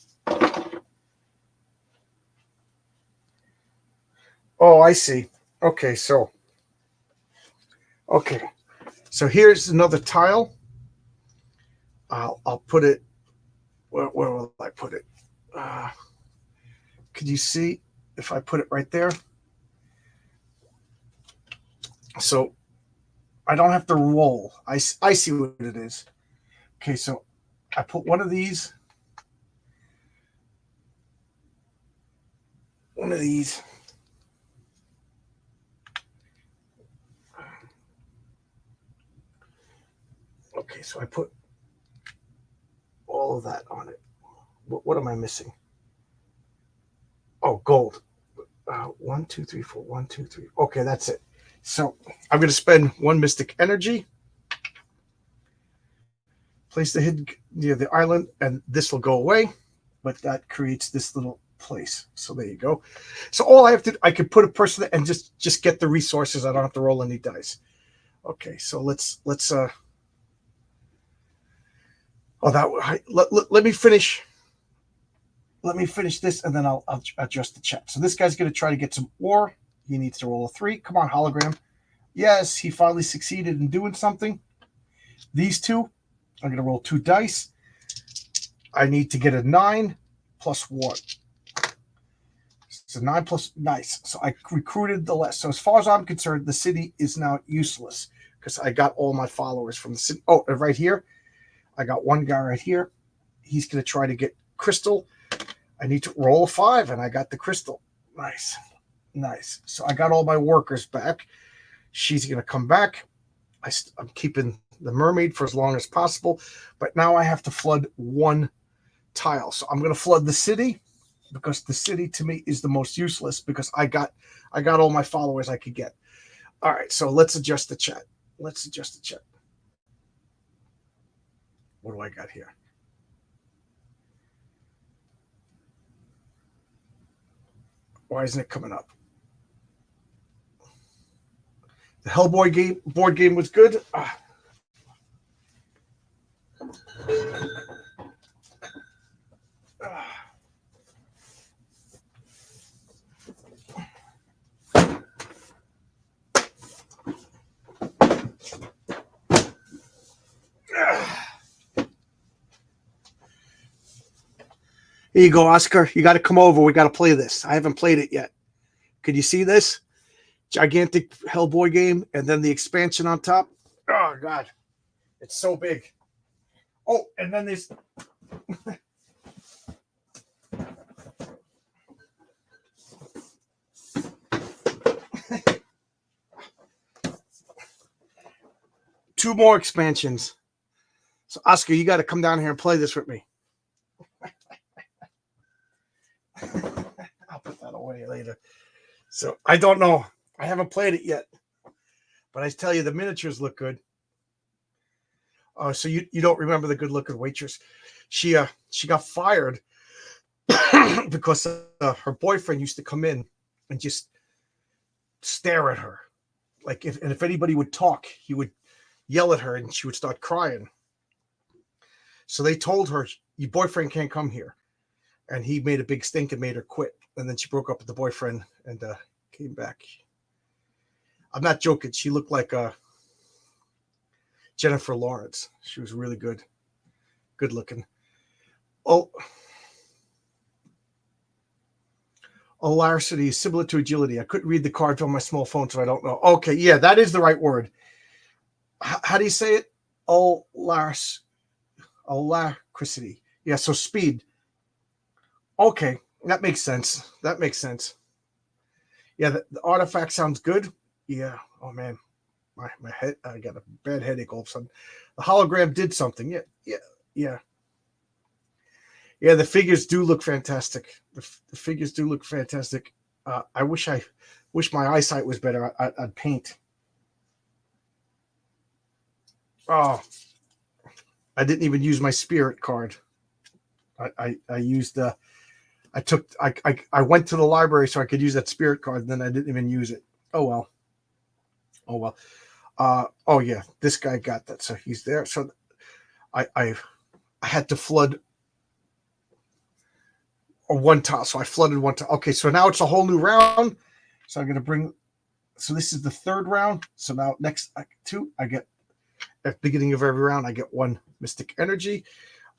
Oh, I see. Okay, so here's another tile. I'll put it. Where will I put it? Could you see if I put it right there? So I don't have to roll. I see what it is. Okay, so I put one of these. Okay, so I put all of that on it. What am I missing? Oh, gold. 1, 2, 3, 4. 1, 2, 3. Okay, that's it. So I'm going to spend 1 Mystic Energy. Place the hidden near the island, and this will go away. But that creates this little place. So there you go. So all I have to, I could put a person and just get the resources. I don't have to roll any dice. Okay, so let's let me finish. Let me finish this, and then I'll adjust the chat. So this guy's going to try to get some ore. He needs to roll a 3. Come on, hologram. Yes, he finally succeeded in doing something. These 2, I'm going to roll 2 dice. I need to get a 9 plus 1. So 9 plus, nice. So I recruited the less. So as far as I'm concerned, the city is now useless because I got all my followers from the city. Oh, and right here, I got one guy right here. He's going to try to get crystal. I need to roll a 5, and I got the crystal. Nice. Nice. So I got all my workers back. She's going to come back. I'm keeping the mermaid for as long as possible. But now I have to flood 1 tile. So I'm going to flood the city because the city to me is the most useless because I got all my followers I could get. All right. So let's adjust the chat. What do I got here? Why isn't it coming up? The Hellboy board game was good. Here you go, Oscar. You got to come over. We got to play this. I haven't played it yet. Could you see this? Gigantic Hellboy game, and then the expansion on top. Oh, God. It's so big. Oh, and then there's... two more expansions. So, Oscar, you got to come down here and play this with me. So I don't know. I haven't played it yet, but I tell you, the miniatures look good. So you don't remember the good looking waitress? She got fired because her boyfriend used to come in and just stare at her. Like if anybody would talk, he would yell at her and she would start crying. So they told her, your boyfriend can't come here. And he made a big stink and made her quit. And then she broke up with the boyfriend and came back. I'm not joking. She looked like Jennifer Lawrence. She was really good looking. Oh, alarcity is similar to agility. I couldn't read the cards on my small phone, so I don't know. Okay, yeah, that is the right word. How do you say it? Alacrity. Yeah, so speed. Okay, that makes sense. Yeah, the artifact sounds good. Yeah. Oh man, my head. I got a bad headache all of a sudden. The hologram did something. Yeah. The figures do look fantastic. The figures do look fantastic. I wish my eyesight was better. I'd paint. Oh, I didn't even use my spirit card. I used I went to the library so I could use that spirit card, and then I didn't even use it. Oh well. Oh yeah, this guy got that, so he's there. So I had to flood one tile, so I flooded one tile. Okay, so now it's a whole new round. So I'm gonna bring. So this is the third round. So now next two, I get at the beginning of every round, I get one mystic energy,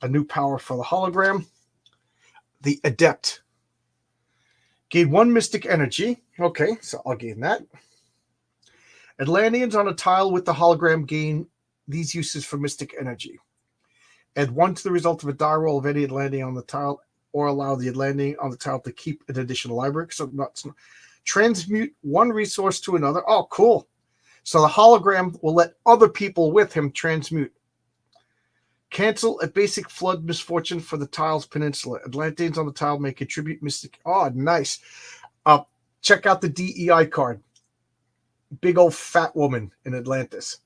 a new power for the hologram. The adept. Gain one mystic energy. Okay, so I'll gain that. Atlanteans on a tile with the hologram gain these uses for mystic energy. Add one to the result of a die roll of any Atlantean on the tile, or allow the Atlantean on the tile to keep an additional library. So transmute one resource to another. Oh, cool. So the hologram will let other people with him transmute. Cancel a basic flood misfortune for the tile's peninsula. Atlanteans on the tile may contribute mystic. Oh, nice. Check out the DEI card. Big old fat woman in Atlantis.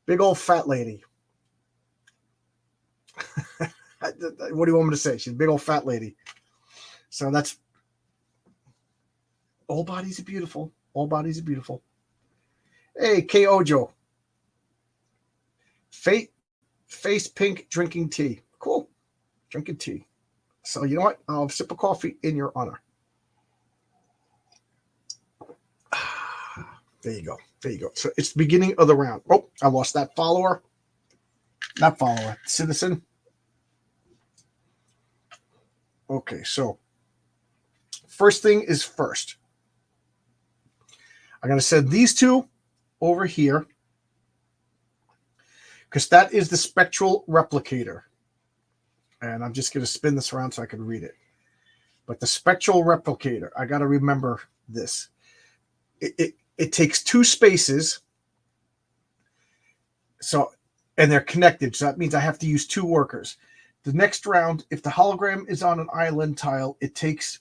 Big old fat lady. What do you want me to say? She's a big old fat lady. So that's all bodies are beautiful. All bodies are beautiful. Hey, K Ojo. Face pink drinking tea. Cool. Drinking tea. So you know what? I'll sip a coffee in your honor. There you go. So it's the beginning of the round. Oh, I lost that follower. Not follower. Citizen. Okay, so first thing is first. I'm going to send these two over here because that is the spectral replicator. And I'm just going to spin this around so I can read it. But the spectral replicator, I got to remember this. It takes two spaces. So, and they're connected. So that means I have to use two workers. The next round, if the hologram is on an island tile, it takes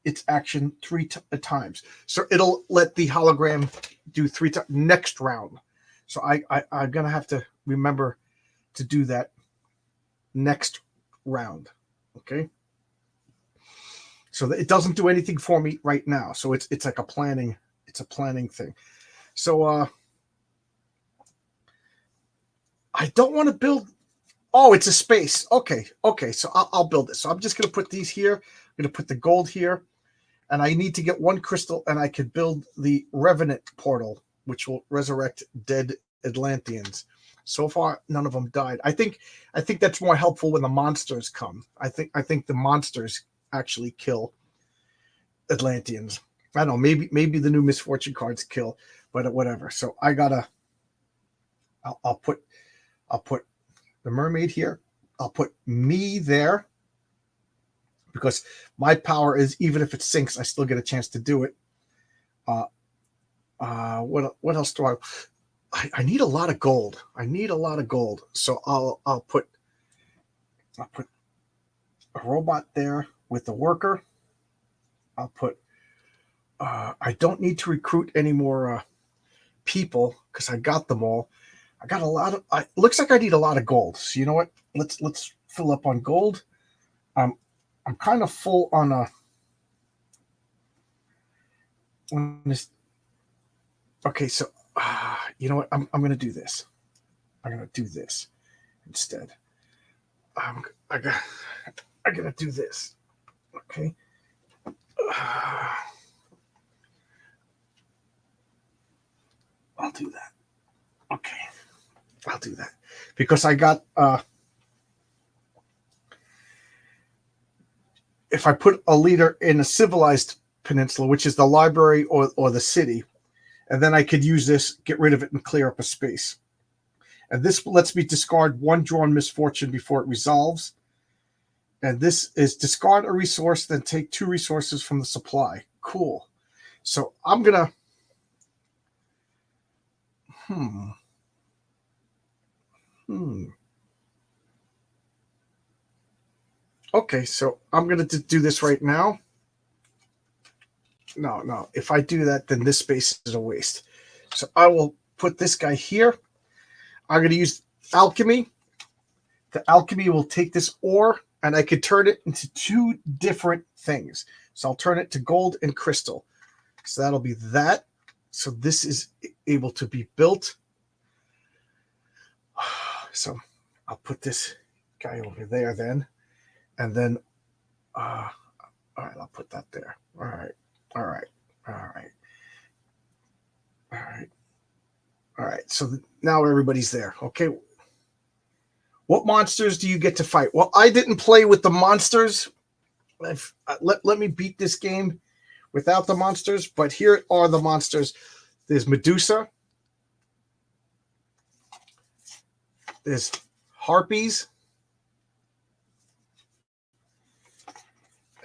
its action three times. So it'll let the hologram do three times next round. So I'm going to have to remember to do that next round. Okay. So it doesn't do anything for me right now. So it's like a planning thing. So I don't want to build. Oh, it's a space. Okay. So I'll build this. So I'm just going to put these here. I'm going to put the gold here. And I need to get one crystal, and I could build the Revenant portal, which will resurrect dead Atlanteans. So far, none of them died. I think that's more helpful when the monsters come. I think the monsters actually kill Atlanteans. I don't know. Maybe the new misfortune cards kill, but whatever. So I'll put the mermaid here. I'll put me there because my power is, even if it sinks, I still get a chance to do it. What else do I need a lot of gold. So I'll put a robot there with the worker. I'll put I don't need to recruit any more people because I got them all. I got a lot of. Looks like I need a lot of gold. So you know what? Let's fill up on gold. I'm kind of full on okay, so you know what? I'm gonna do this. I'm gonna do this instead. I got. I gotta do this. Okay. I'll do that. Okay. I'll do that because I got. If I put a leader in a civilized peninsula, which is the library or the city, and then I could use this, get rid of it, and clear up a space. And this lets me discard one drawn misfortune before it resolves. And this is discard a resource, then take 2 resources from the supply. Cool. So I'm gonna. Okay, so I'm gonna do this right now. No. If I do that, then this space is a waste. So I will put this guy here. I'm going to use alchemy. The alchemy will take this ore, and I could turn it into 2 different things. So I'll turn it to gold and crystal. So that'll be that. So this is able to be built. So I'll put this guy over there then. And then, all right, I'll put that there. All right. So now everybody's there. Okay. What monsters do you get to fight? Well, I didn't play with the monsters. Let me beat this game without the monsters. But here are the monsters. There's Medusa. There's harpies.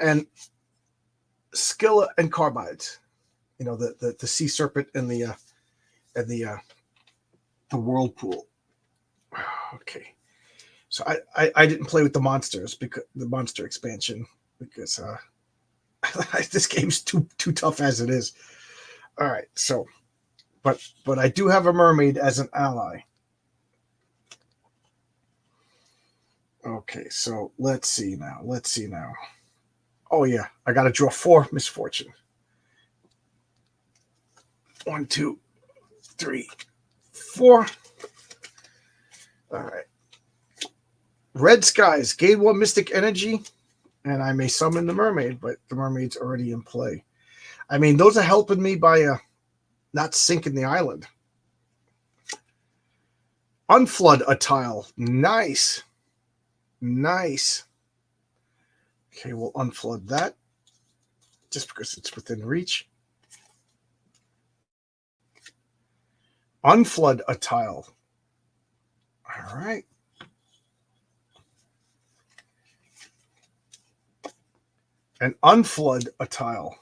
And Scylla and Carbides. You know, the sea serpent and the whirlpool. Okay. So I didn't play with the monsters because the monster expansion because this game's too tough as it is. All right, so but I do have a mermaid as an ally. Okay, so let's see now. Oh yeah, I got to draw 4 misfortune. 1, 2, 3, 4. All right. Red skies, gain 1 mystic energy, and I may summon the mermaid, but the mermaid's already in play. I mean, those are helping me by not sinking the island. Unflood a tile. Nice. Okay, we'll unflood that just because it's within reach. Unflood a tile. All right. And unflood a tile.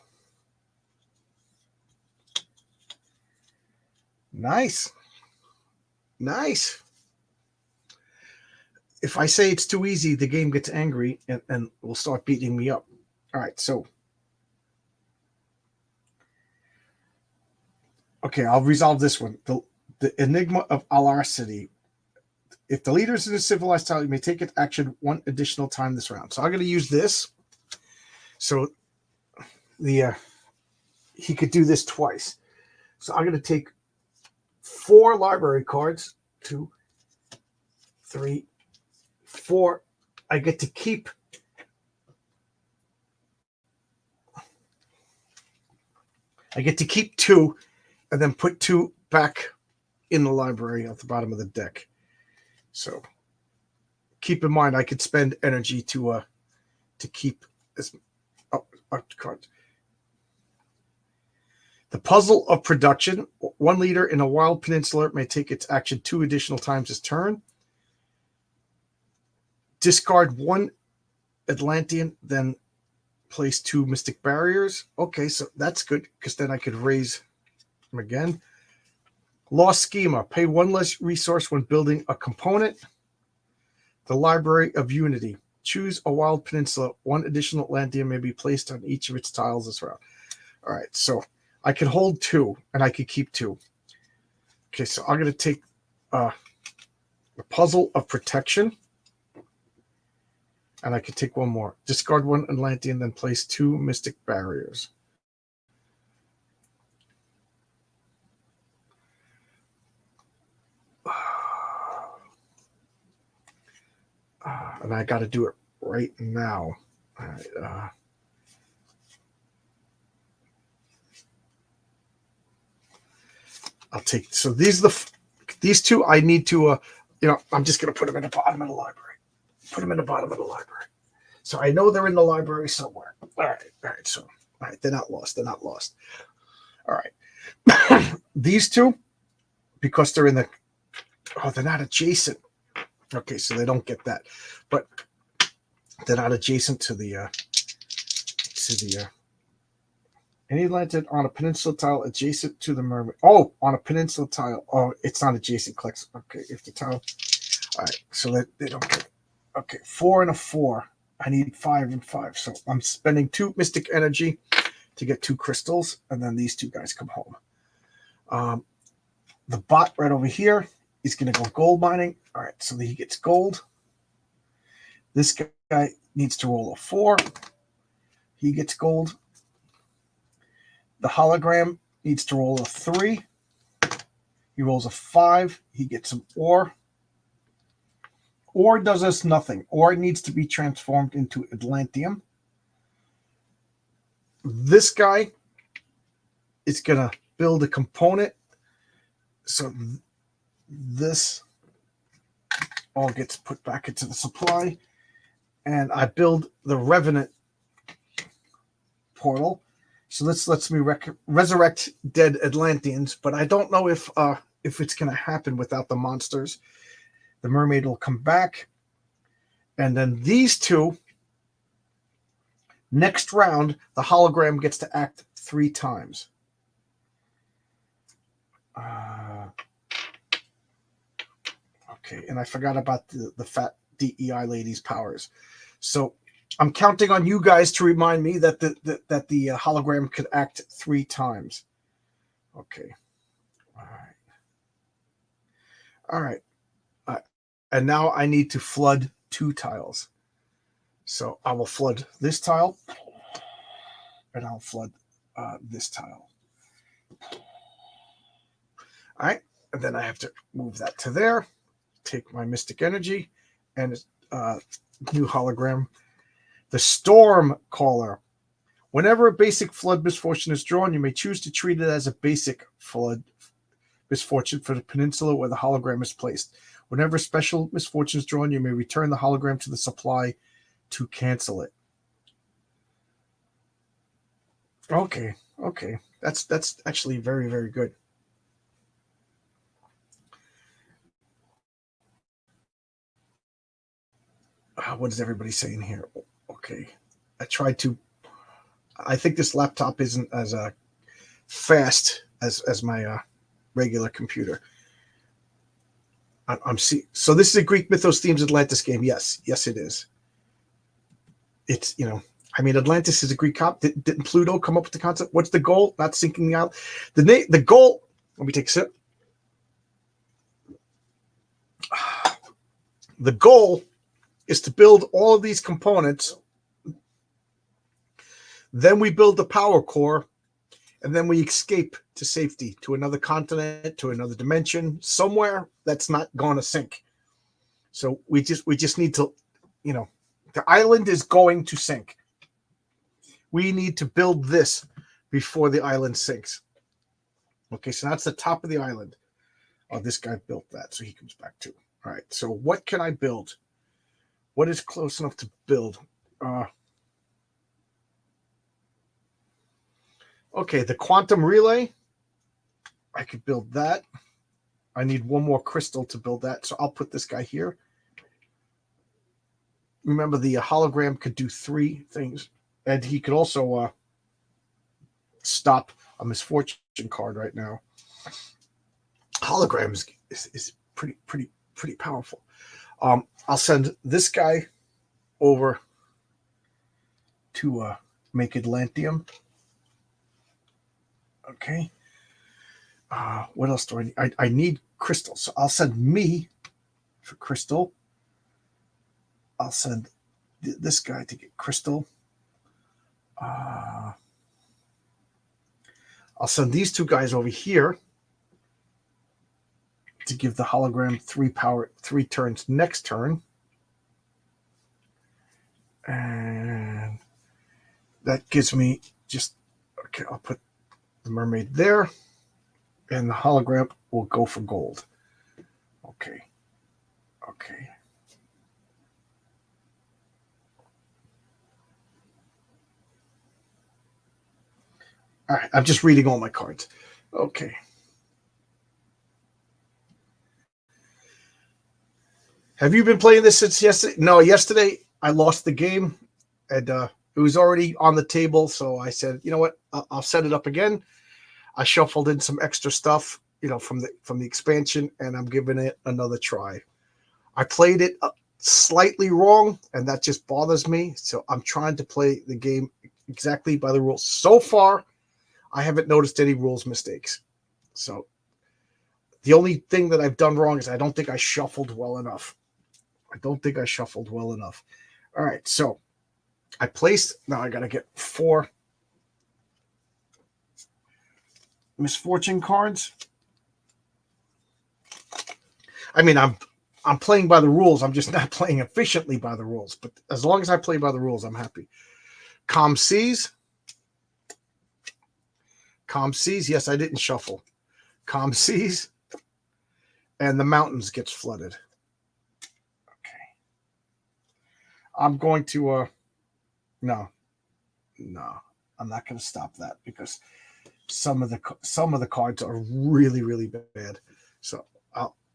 Nice. If I say it's too easy, the game gets angry and will start beating me up. All right, so. Okay, I'll resolve this one. The Enigma of Alar City. If the leader is in a civilized tile, you may take it action 1 additional time this round. So I'm going to use this. So he could do this twice. So I'm going to take 4 library cards. 2, 3, 4. I get to keep. I get to keep 2, and then put 2 back in the library at the bottom of the deck. So keep in mind, I could spend energy to keep this card. The puzzle of production. 1 leader in a wild peninsula may take its action 2 additional times this turn. Discard 1 Atlantean, then place 2 mystic barriers. Okay, so that's good because then I could raise them again. Lost schema. Pay 1 less resource when building a component. The Library of Unity. Choose a wild peninsula. 1 additional Atlantean may be placed on each of its tiles this round. All right, so I can hold 2, and I can keep 2. Okay, so I'm going to take the Puzzle of Protection, and I can take 1 more. Discard 1 Atlantean, then place 2 Mystic Barriers. And I got to do it right now. All right, I'll take, so these two I need to, I'm just going to put them in the bottom of the library. Put them in the bottom of the library. So I know they're in the library somewhere. All right. So, all right, they're not lost. All right. These two, because they're they're not adjacent. Okay, so they don't get that. But they're not adjacent to the, any Atlantis on a peninsula tile adjacent to the mermaid. Oh, on a peninsula tile. Oh, it's not adjacent. Clicks. Okay, if the tile. All right, so that they don't get it. Okay, 4 and a 4. I need 5 and 5. So I'm spending 2 mystic energy to get 2 crystals, and then these 2 guys come home. The bot right over here is going to go gold mining. All right, so he gets gold. This guy needs to roll a 4. He gets gold. The hologram needs to roll a 3. He rolls a 5. He gets some ore. Ore does us nothing. Ore needs to be transformed into Atlantium. This guy is going to build a component. So this all gets put back into the supply. And I build the Revenant portal. So this lets me resurrect dead Atlanteans, but I don't know if it's going to happen without the monsters. The mermaid will come back, and then these 2. Next round, the hologram gets to act 3 times. Okay, and I forgot about the fat DEI lady's powers. So I'm counting on you guys to remind me that the hologram could act 3 times. Okay. All right. And now I need to flood 2 tiles. So I will flood this tile, and I'll flood this tile. All right. And then I have to move that to there, take my mystic energy, and new hologram. The Storm Caller. Whenever a basic flood misfortune is drawn, you may choose to treat it as a basic flood misfortune for the peninsula where the hologram is placed. Whenever a special misfortune is drawn, you may return the hologram to the supply to cancel it. Okay. That's actually very, very good. What is everybody saying here? Okay. I think this laptop isn't as fast as my regular computer. I'm seeing. So this is a Greek mythos themes Atlantis game. Yes, it is. It's, Atlantis is a Greek cop. Didn't Pluto come up with the concept? What's the goal? Not sinking the island. The goal. Let me take a sip. The goal is to build all of these components. Then we build the power core, and then we escape to safety, to another continent, to another dimension, somewhere that's not going to sink. So we just need to, the island is going to sink. We need to build this before the island sinks. Okay, so that's the top of the island. Oh, this guy built that, so he comes back too. All right, so what can I build? What is close enough to build? Okay, the quantum relay. I could build that. I need 1 more crystal to build that, so I'll put this guy here. Remember, the hologram could do 3 things, and he could also stop a misfortune card right now. Hologram is pretty powerful. I'll send this guy over to make Atlantium. Okay. What else do I need? I need crystal. So I'll send me for crystal. I'll send this guy to get crystal. I'll send these two guys over here to give the hologram 3 turns next turn. And that gives me just, okay, I'll put the mermaid there. And the hologram will go for gold. Okay. Okay. All right. I'm just reading all my cards. Okay. Have you been playing this since yesterday? No, yesterday I lost the game, and it was already on the table. So I said, you know what? I'll set it up again. I shuffled in some extra stuff, from the expansion, and I'm giving it another try. I played it slightly wrong, and that just bothers me. So I'm trying to play the game exactly by the rules. So far, I haven't noticed any rules mistakes. So the only thing that I've done wrong is I don't think I shuffled well enough. All right, so I placed. Now I got to get 4 misfortune cards. I mean, I'm playing by the rules. I'm just not playing efficiently by the rules. But as long as I play by the rules, I'm happy. Calm Seas. Yes, I didn't shuffle. Calm Seas. And the mountains gets flooded. Okay. I'm going to no. I'm not going to stop that because some of the cards are really, really bad. So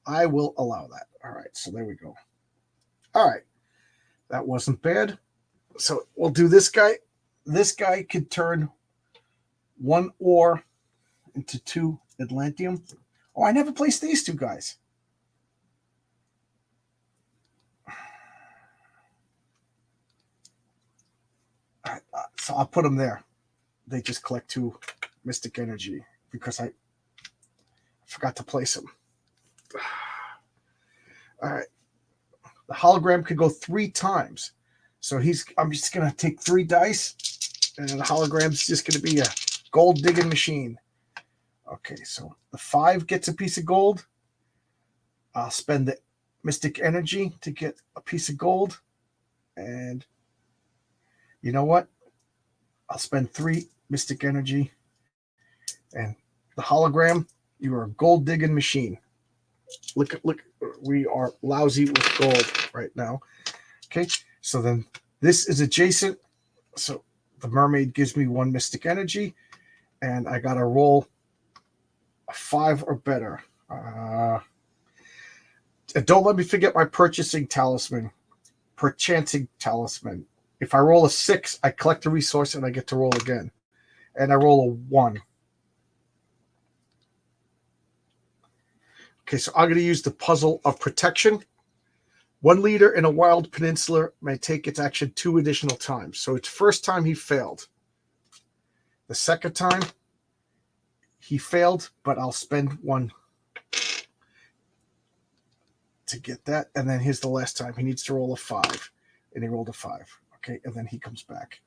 I will allow that. All right, so there we go. All right, that wasn't bad. So we'll do this guy. This guy could turn 1 ore into 2 Atlantium. Oh, I never placed these 2 guys. All right, so I'll put them there. They just collect 2 mystic energy because I forgot to place them. All right. The hologram could go 3 times. So I'm just going to take 3 dice, and the hologram's just going to be a gold digging machine. Okay, so the 5 gets a piece of gold. I'll spend the mystic energy to get a piece of gold. And you know what? I'll spend 3 mystic energy. And the hologram, you are a gold digging machine. Look, we are lousy with gold right now. Okay, so then this is adjacent. So the mermaid gives me 1 mystic energy, and I gotta roll a 5 or better. And don't let me forget my perchancing talisman. If I roll a 6, I collect a resource and I get to roll again. And I roll a 1. Okay, so I'm going to use the puzzle of protection. 1 leader in a wild peninsula may take its action 2 additional times. So it's first time he failed. The second time he failed, but I'll spend 1 to get that. And then here's the last time. He needs to roll a 5. And he rolled a 5. Okay, and then he comes back.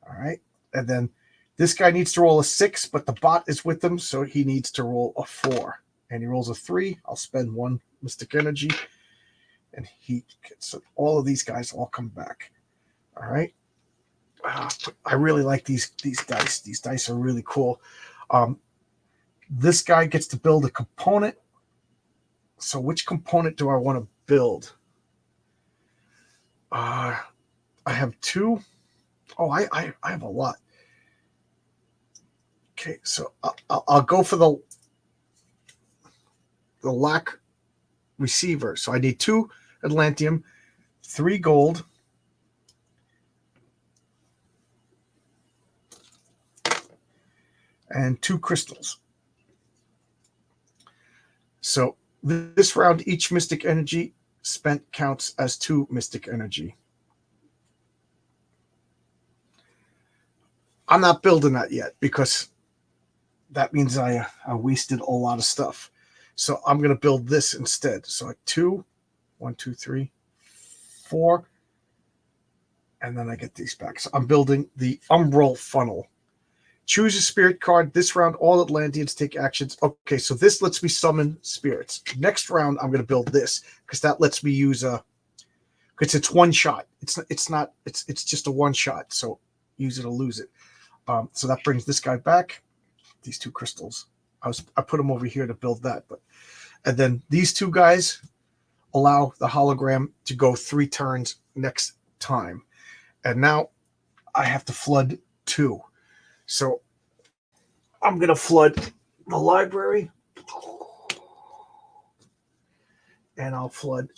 All right. And then this guy needs to roll a 6, but the bot is with him, so he needs to roll a 4. And he rolls a 3. I'll spend 1 mystic energy. And he gets all of these guys all come back. All right. I really like these dice. These dice are really cool. This guy gets to build a component. So which component do I want to build? I have 2. Oh, I have a lot. Okay, so I'll go for the lack receiver. So I need 2 Atlantium, 3 gold, and 2 crystals. So this round, each mystic energy spent counts as 2 mystic energy. I'm not building that yet because that means I wasted a lot of stuff. So I'm going to build this instead. So like 2, 1, 2, 3, 4. And then I get these back. So I'm building the Umbral Funnel. Choose a spirit card. This round, all Atlanteans take actions. Okay, so this lets me summon spirits. Next round, I'm going to build this because that lets me use because it's one shot. It's just a one shot. So use it or lose it. So that brings this guy back. These 2 crystals. I put them over here to build that, and then these 2 guys allow the hologram to go 3 turns next time. And now I have to flood 2. So I'm going to flood the library. And I'll flood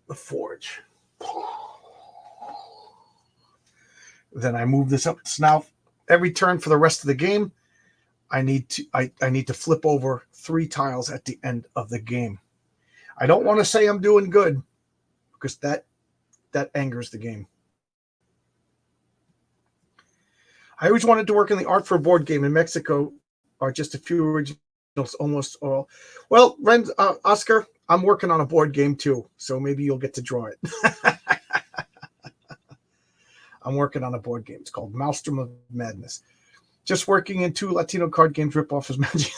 the forge. Then I move this up. So now every turn for the rest of the game, I need to flip over 3 tiles at the end of the game. I don't want to say I'm doing good because that angers the game. I always wanted to work in the art for a board game. In Mexico are just a few originals, almost all. Well, Oscar, I'm working on a board game too, so maybe you'll get to draw it. I'm working on a board game. It's called Maelstrom of Madness. Just working in 2 Latino card games ripoff is magic.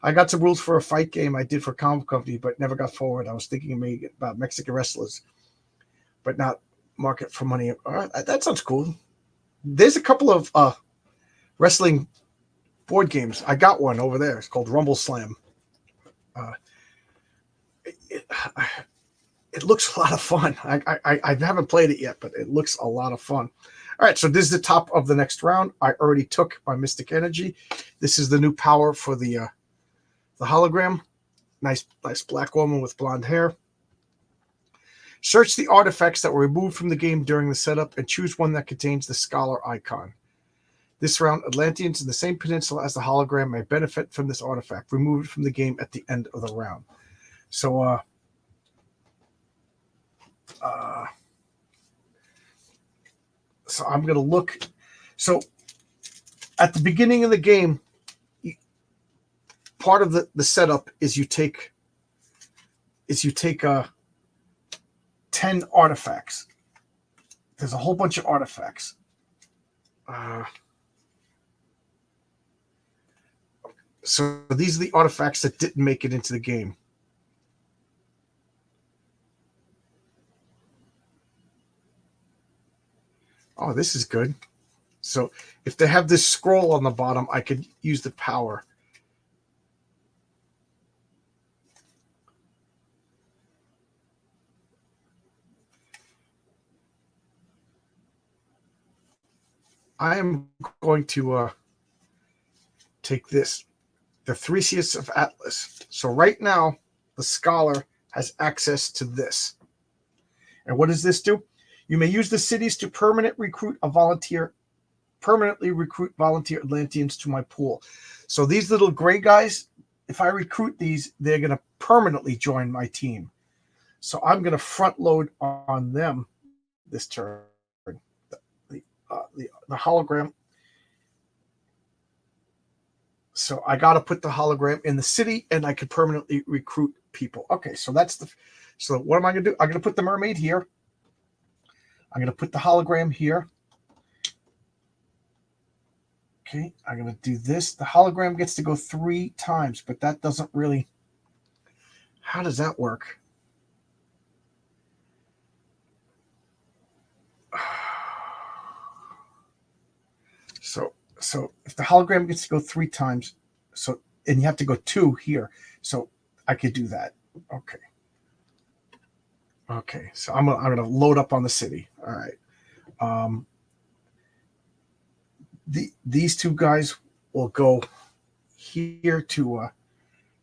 I got some rules for a fight game I did for Comic Company, but never got forward. I was thinking about Mexican wrestlers, but not market for money. That sounds cool. There's a couple of wrestling board games. I got one over there. It's called Rumble Slam. It looks a lot of fun. I haven't played it yet, but it looks a lot of fun. All right, so this is the top of the next round. I already took my Mystic Energy. This is the new power for the hologram. Nice black woman with blonde hair. Search the artifacts that were removed from the game during the setup and choose one that contains the scholar icon. This round, Atlanteans in the same peninsula as the hologram may benefit from this artifact. Remove it from the game at the end of the round. So, so I'm going to look. So at the beginning of the game, part of the setup is you take 10 artifacts. There's a whole bunch of artifacts. So these are the artifacts that didn't make it into the game. Oh, this is good. So if they have this scroll on the bottom, I could use the power. I am going to take this, the Theseus of Atlas. So right now, the scholar has access to this. And what does this do? You may use the cities to permanently recruit volunteer Atlanteans to my pool. So these little gray guys, if I recruit these, they're going to permanently join my team. So I'm going to front load on them this turn. The hologram. So I got to put the hologram in the city, and I can permanently recruit people. Okay, so so what am I going to do? I'm going to put the mermaid here. I'm going to put the hologram here. Okay, I'm going to do this. The hologram gets to go 3 times, but that doesn't really... How does that work? So if the hologram gets to go 3 times, and you have to go 2 here, so I could do that. Okay. So I'm gonna load up on the city. All right. These 2 guys will go here to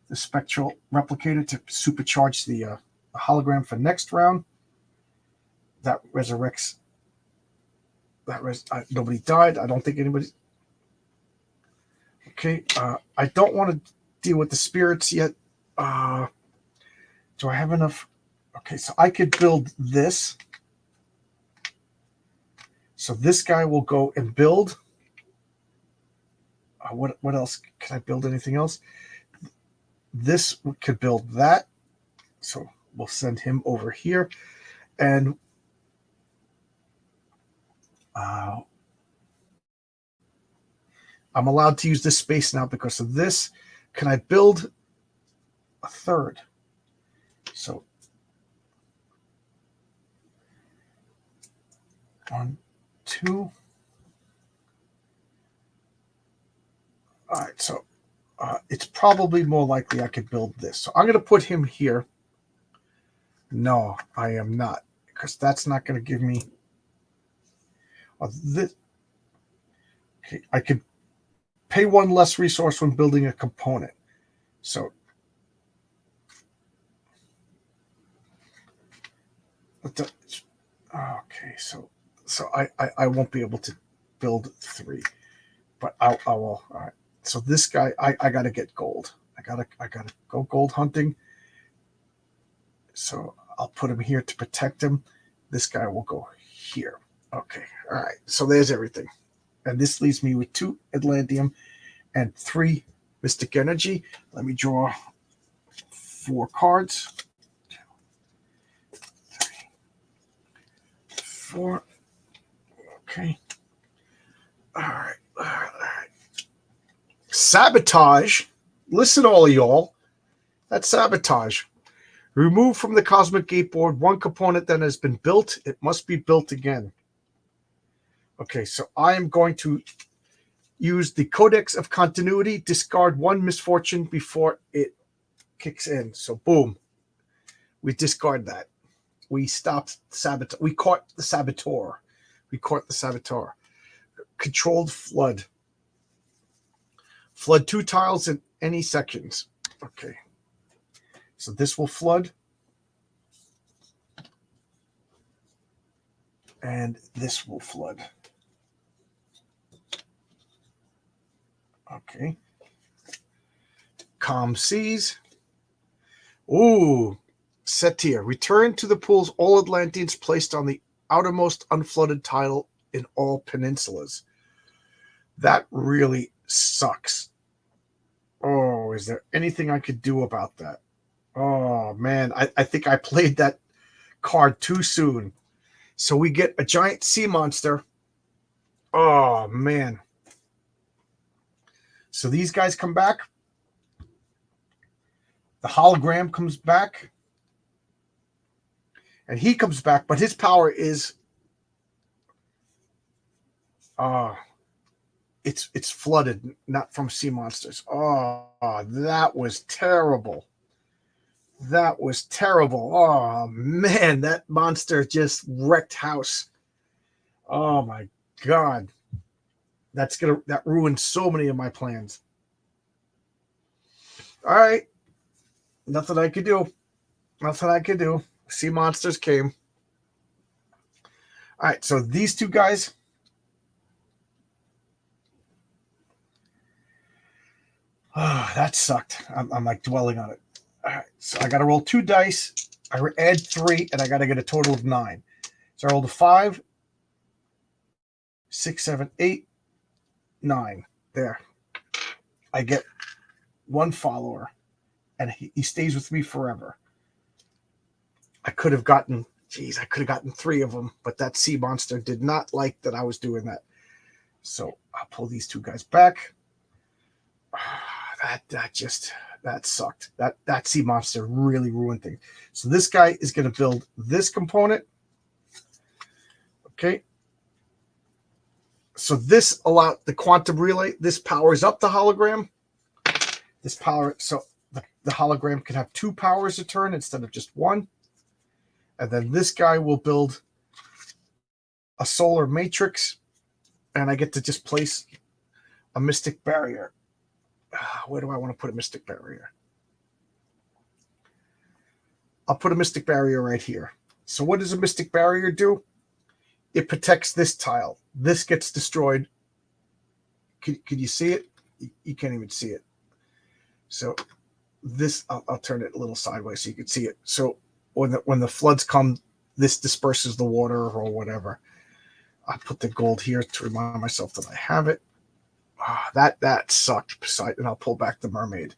the spectral replicator to supercharge the hologram for next round. That resurrects. Nobody died. I don't think anybody. Okay, I don't want to deal with the spirits yet. Do I have enough? Okay, so I could build this. So this guy will go and build. What else? Can I build anything else? This could build that. So we'll send him over here. And I'm allowed to use this space now because of this. Can I build a third? So 1, 2. All right, so it's probably more likely I could build this. So I'm going to put him here. No, I am not, because that's not going to give me this. Okay, I could pay 1 less resource when building a component. So okay, so I won't be able to build 3, but I will. All right. So this guy, I gotta get gold. I gotta go gold hunting. So I'll put him here to protect him. This guy will go here. Okay. All right. So there's everything. And this leaves me with 2 Atlantium and 3 Mystic Energy. Let me draw 4 cards. 2, 3, 4. Okay. All right. All right. Sabotage. Listen, all of y'all. That's sabotage. Remove from the Cosmic Gate board 1 component that has been built. It must be built again. Okay, so I am going to use the Codex of Continuity, discard 1 misfortune before it kicks in. So boom, we discard that. We stopped sabotage. We caught the saboteur. Controlled flood. Flood 2 tiles in any sections. Okay. So this will flood. And this will flood. Okay. Calm seas. Ooh. Setir. Return to the pools all Atlanteans placed on the outermost unflooded tile in all peninsulas. That really sucks. Oh, is there anything I could do about that? Oh, man. I think I played that card too soon. So we get a giant sea monster. Oh, man. So these guys come back. The hologram comes back. And he comes back, but his power is it's flooded, not from sea monsters. Oh, that was terrible. That was terrible. Oh man, that monster just wrecked house. Oh my god. That ruined so many of my plans. All right. Nothing I could do. Sea monsters came. All right, so these 2 guys. Oh, that sucked. I'm like dwelling on it. All right, so I got to roll 2 dice. I add 3, and I got to get a total of 9. So I rolled a 5, 6, 7, 8, 9. There. I get 1 follower, and he stays with me forever. I could have gotten 3 of them, but that sea monster did not like that I was doing that. So I'll pull these 2 guys back. That sucked. That sea monster really ruined things. So this guy is going to build this component. Okay. So this allowed the quantum relay. This powers up the hologram. So the hologram can have 2 powers a turn instead of just 1. And then this guy will build a solar matrix, and I get to just place a mystic barrier. Where do I want to put a mystic barrier? I'll put a mystic barrier right here. So what does a mystic barrier do? It protects this tile. This gets destroyed. Could you see it? You can't even see it. So this, I'll turn it a little sideways so you can see it. So when the floods come, this disperses the water or whatever. I'll put the gold here to remind myself that I have it. That sucked, Poseidon. I'll pull back the mermaid.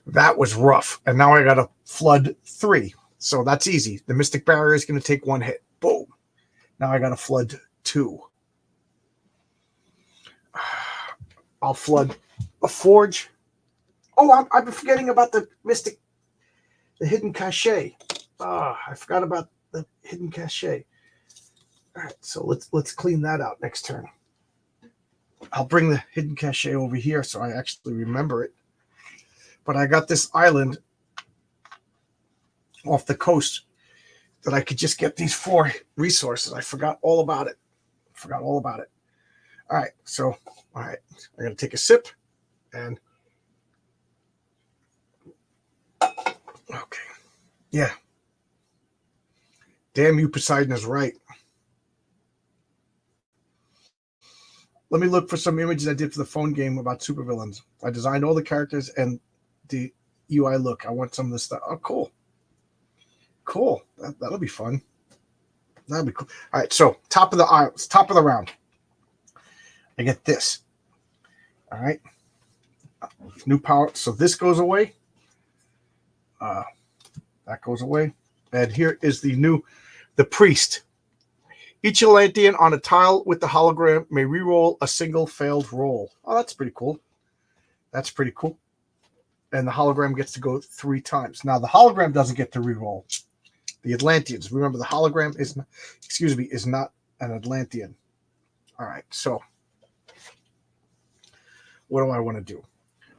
That was rough. And now I got a flood 3. So that's easy. The Mystic Barrier is going to take 1 hit. Boom. Now I got a flood 2. I'll flood a Forge. Oh, I've been forgetting about the hidden cachet. I forgot about the hidden cachet. All right, so let's clean that out next turn. I'll bring the hidden cachet over here so I actually remember it. But I got this island off the coast that I could just get these 4 resources. I forgot all about it. All right, so all right, I'm gonna take a sip and okay, yeah. Damn you, Poseidon is right. Let me look for some images I did for the phone game about supervillains. I designed all the characters and the UI look. I want some of this stuff. Oh, cool. Cool. That'll be fun. That'll be cool. All right, so top of the round. I get this. All right. New power. So this goes away. That goes away. And here is the priest. Each Atlantean on a tile with the hologram may re-roll a single failed roll. Oh, that's pretty cool. That's pretty cool. And the hologram gets to go 3 times. Now, the hologram doesn't get to re-roll. The Atlanteans. Remember, the hologram is not an Atlantean. All right, so what do I want to do?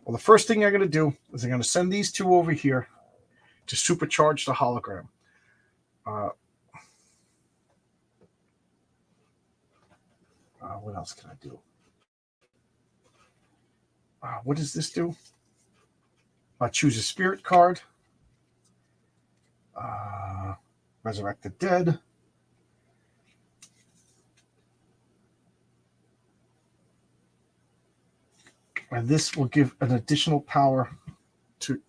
Well, the first thing I'm going to do is I'm going to send these 2 over here to supercharge the hologram. What else can I do? What does this do? Choose a spirit card. Resurrect the dead. And this will give an additional power to,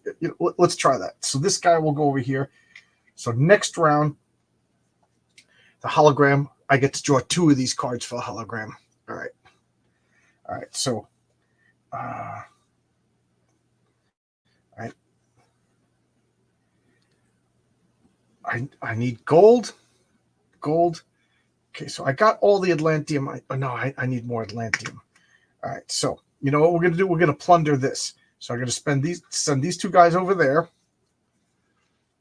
let's try that. So this guy will go over here. So next round, the hologram, I get to draw 2 of these cards for the hologram. All right. So, all right. I need gold. Okay, so I got all the Atlanteum. I need more Atlanteum. All right, so you know what we're gonna do? We're gonna plunder this. So I'm gonna send these 2 guys over there.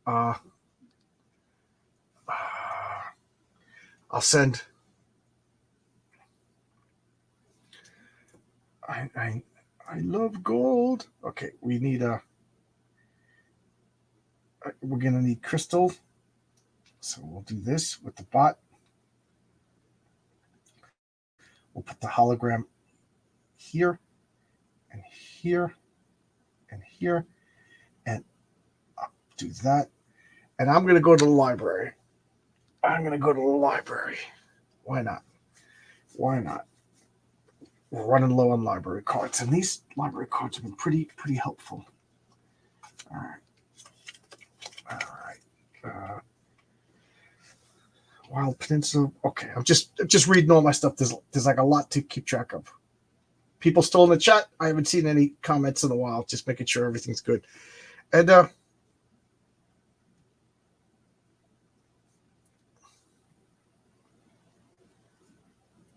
I'll send. I love gold. Okay, we need we're gonna need crystal. So we'll do this with the bot. We'll put the hologram here and here and here, and I'll do that. And I'm gonna go to the library. Why not? We're running low on library cards, and these library cards have been pretty helpful. All right. Wild Peninsula. Okay, I'm just reading all my stuff. There's like a lot to keep track of. People still in the chat. I haven't seen any comments in a while. Just making sure everything's good. And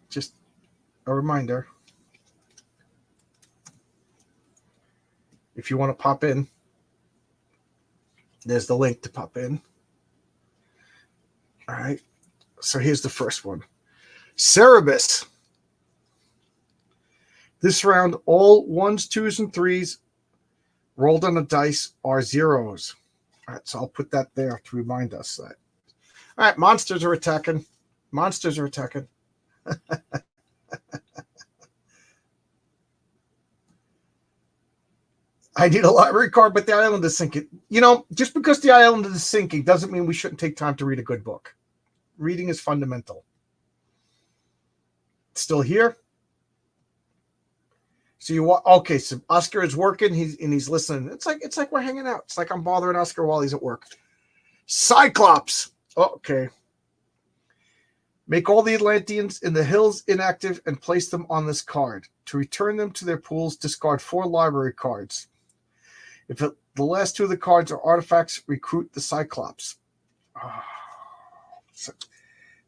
just a reminder, if you want to pop in, there's the link to pop in. All right. So here's the first one. Cerebus. This round, all 1s, 2s, and 3s rolled on a dice are 0s. All right, so I'll put that there to remind us that. All right, monsters are attacking. I need a library card, but the island is sinking. Just because the island is sinking doesn't mean we shouldn't take time to read a good book. Reading is fundamental. Still here? So okay, so Oscar is working, he's listening. It's like we're hanging out. It's like I'm bothering Oscar while he's at work. Cyclops. Okay. Make all the Atlanteans in the hills inactive and place them on this card. To return them to their pools, discard 4 library cards. If the last 2 of the cards are artifacts, recruit the Cyclops. So,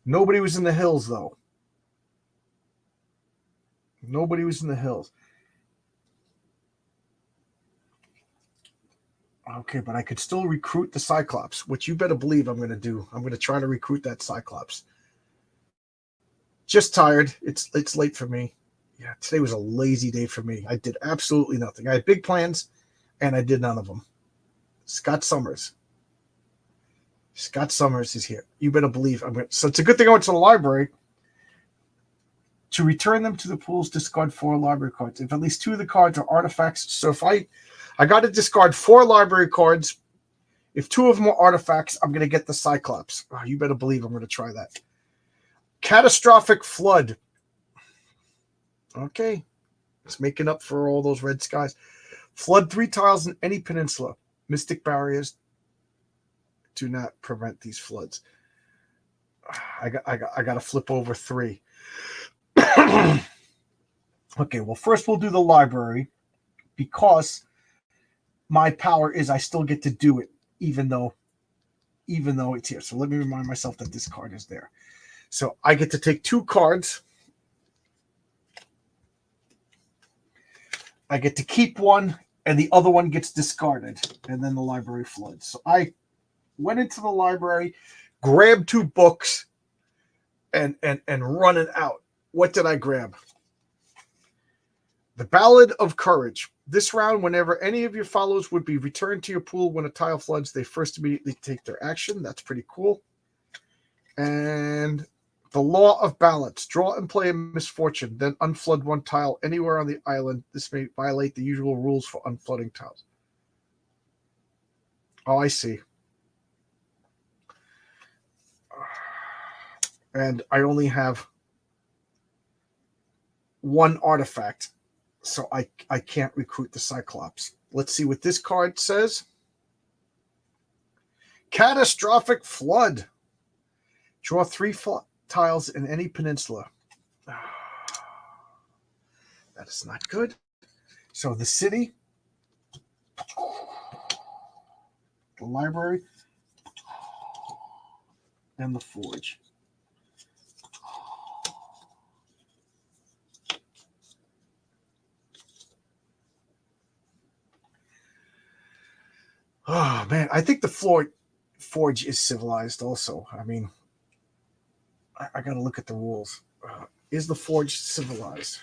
nobody was in the hills, though. Nobody was in the hills. Okay, but I could still recruit the Cyclops, which you better believe I'm going to do. I'm going to try to recruit that Cyclops. Just tired. It's late for me. Yeah, today was a lazy day for me. I did absolutely nothing. I had big plans, and I did none of them. Scott Summers. Scott Summers is here. You better believe I'm going to. So it's a good thing I went to the library. To return them to the pools, discard 4 library cards. If at least 2 of the cards are artifacts, so if I got to discard 4 library cards. If 2 of them are artifacts, I'm going to get the Cyclops. Oh, you better believe I'm going to try that. Catastrophic flood. Okay. It's making up for all those red skies. Flood 3 tiles in any peninsula. Mystic barriers do not prevent these floods. I got to flip over 3. Okay, well, first we'll do the library because my power is I still get to do it even though it's here. So let me remind myself that this card is there. So I get to take 2 cards. I get to keep one, and the other one gets discarded, and then the library floods. So I went into the library, grabbed 2 books, and running out. What did I grab? The Ballad of Courage. This round, whenever any of your followers would be returned to your pool when a tile floods, they first immediately take their action. That's pretty cool. And the Law of Balance. Draw and play a misfortune, then unflood 1 tile anywhere on the island. This may violate the usual rules for unflooding tiles. Oh, I see. And I only have 1 artifact, so I can't recruit the Cyclops. Let's see what this card says. Catastrophic flood. Draw 3 tiles in any peninsula. That is not good. So the city, the library, and the forge. Oh, man. I think the forge is civilized also. I mean, I got to look at the rules. Is the forge civilized?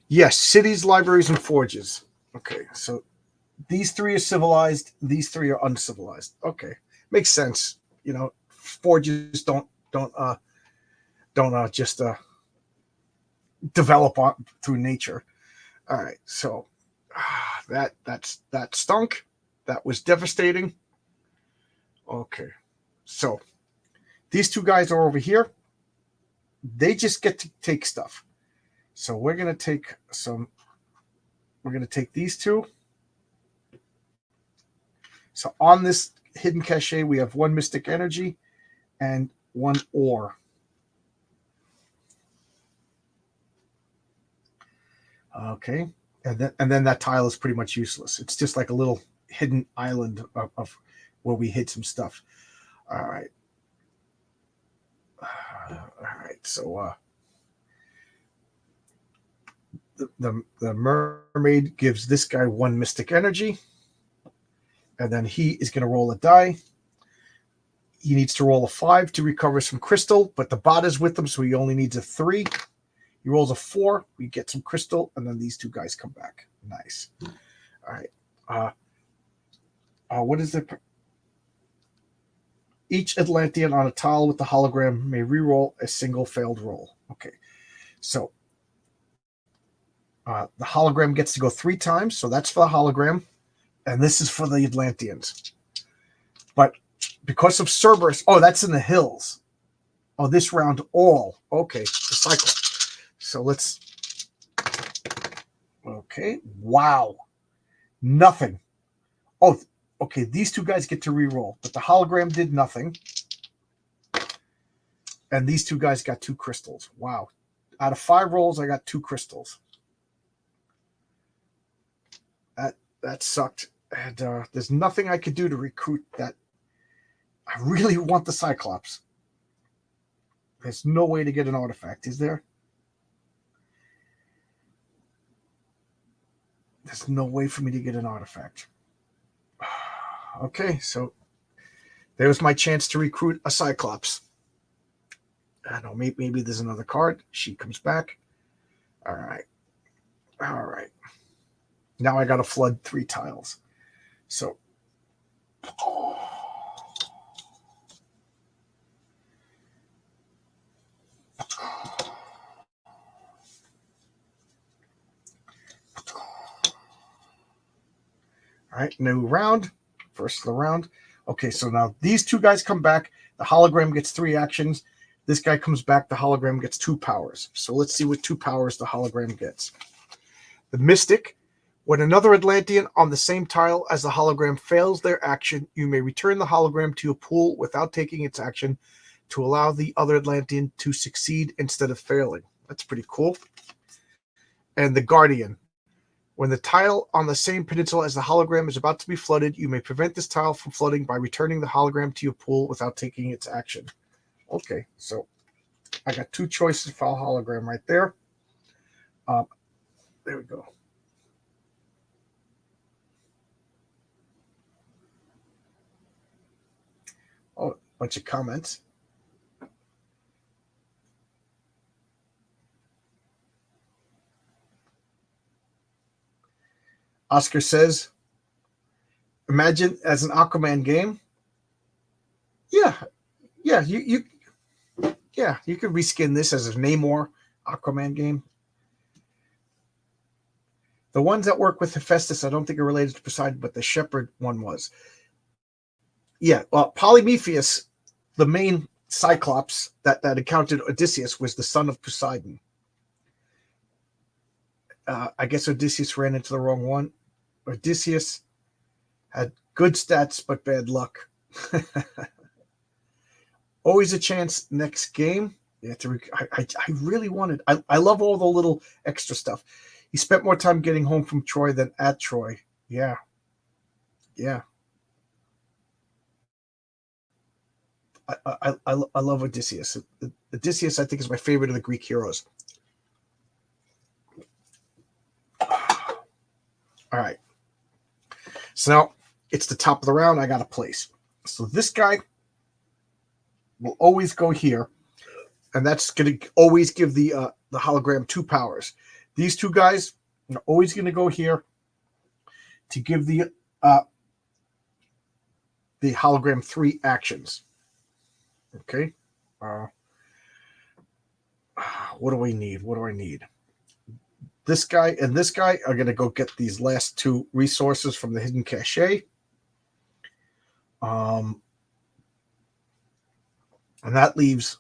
Yes, cities, libraries, and forges. Okay, so these 3 are civilized. These 3 are uncivilized. Okay, makes sense. You know, forges don't just develop through nature. All right, so that stunk. That was devastating. Okay, so these 2 guys are over here. They just get to take stuff. So we're gonna take these 2. So on this hidden cachet, we have 1 mystic energy and 1 ore. Okay, and then that tile is pretty much useless. It's just like a little hidden island of where we hid some stuff. All right. So the mermaid gives this guy 1 mystic energy, and then he is going to roll a die. He needs to roll a 5 to recover some crystal, but the bot is with him, so he only needs a 3. He rolls a 4. We get some crystal, and then these 2 guys come back. Nice. All right. What is it? Each Atlantean on a tile with the hologram may reroll a single failed roll. Okay. So the hologram gets to go 3 times, so that's for the hologram, and this is for the Atlanteans. But because of Cerberus, that's in the hills. Oh, this round all. Okay, the cycle. So let's. Okay, wow, nothing. Oh, Okay, these two guys get to re-roll, but the hologram did nothing. And these two guys got 2 crystals. Wow. Out of 5 rolls, I got 2 crystals. That sucked. And there's nothing I could do to recruit that. I really want the Cyclops. There's no way to get an artifact, is there? There's no way for me to get an artifact. Okay, so there's my chance to recruit a Cyclops. I don't know, maybe there's another card. She comes back. All right. Now I got to flood 3 tiles. So. All right, new round. First of the round. Okay, so now these 2 guys come back. The hologram gets 3 actions. This guy comes back. The hologram gets 2 powers. So let's see what 2 powers the hologram gets. The Mystic. When another Atlantean on the same tile as the hologram fails their action, you may return the hologram to your pool without taking its action to allow the other Atlantean to succeed instead of failing. That's pretty cool. And the Guardian. When the tile on the same peninsula as the hologram is about to be flooded, you may prevent this tile from flooding by returning the hologram to your pool without taking its action. Okay, so I got 2 choices for a hologram right there. There we go. Oh, a bunch of comments. Oscar says, imagine as an Aquaman game. Yeah, you could reskin this as a Namor Aquaman game. The ones that work with Hephaestus, I don't think are related to Poseidon, but the Shepherd one was. Yeah, well, Polyphemus, the main Cyclops that encountered Odysseus, was the son of Poseidon. I guess Odysseus ran into the wrong one. Odysseus had good stats, but bad luck. Always a chance next game. I really wanted. I love all the little extra stuff. He spent more time getting home from Troy than at Troy. Yeah. I love Odysseus. Odysseus, I think, is my favorite of the Greek heroes. All right. So now it's the top of the round. I got a place. So this guy will always go here, and that's going to always give the hologram 2 powers. These 2 guys are always going to go here to give the hologram 3 actions. Okay. What do I need? This guy and this guy are going to go get these last 2 resources from the hidden cache. And that leaves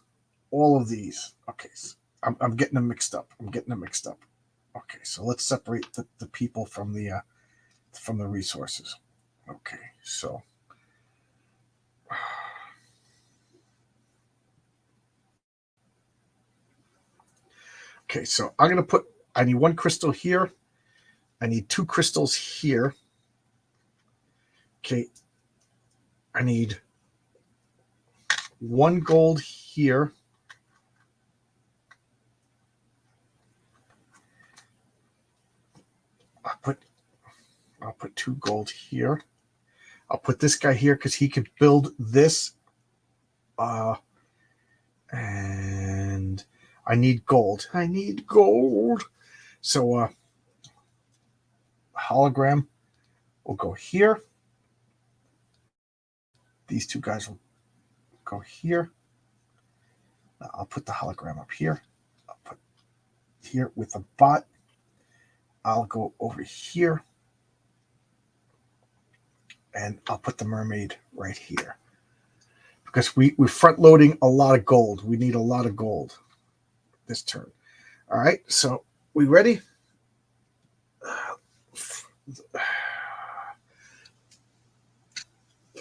all of these. Okay, so I'm getting them mixed up. Okay, so let's separate the people from the resources. Okay, so I'm going to put, I need 1 crystal here. I need 2 crystals here. Okay, I need 1 gold here. I'll put 2 gold here. I'll put this guy here because he could build this. And I need gold. So hologram will go here. These 2 guys will go here. Now I'll put the hologram up here. I'll put here with a bot. I'll go over here. And I'll put the mermaid right here. Because we're front loading a lot of gold. We need a lot of gold this turn. All right, so we ready?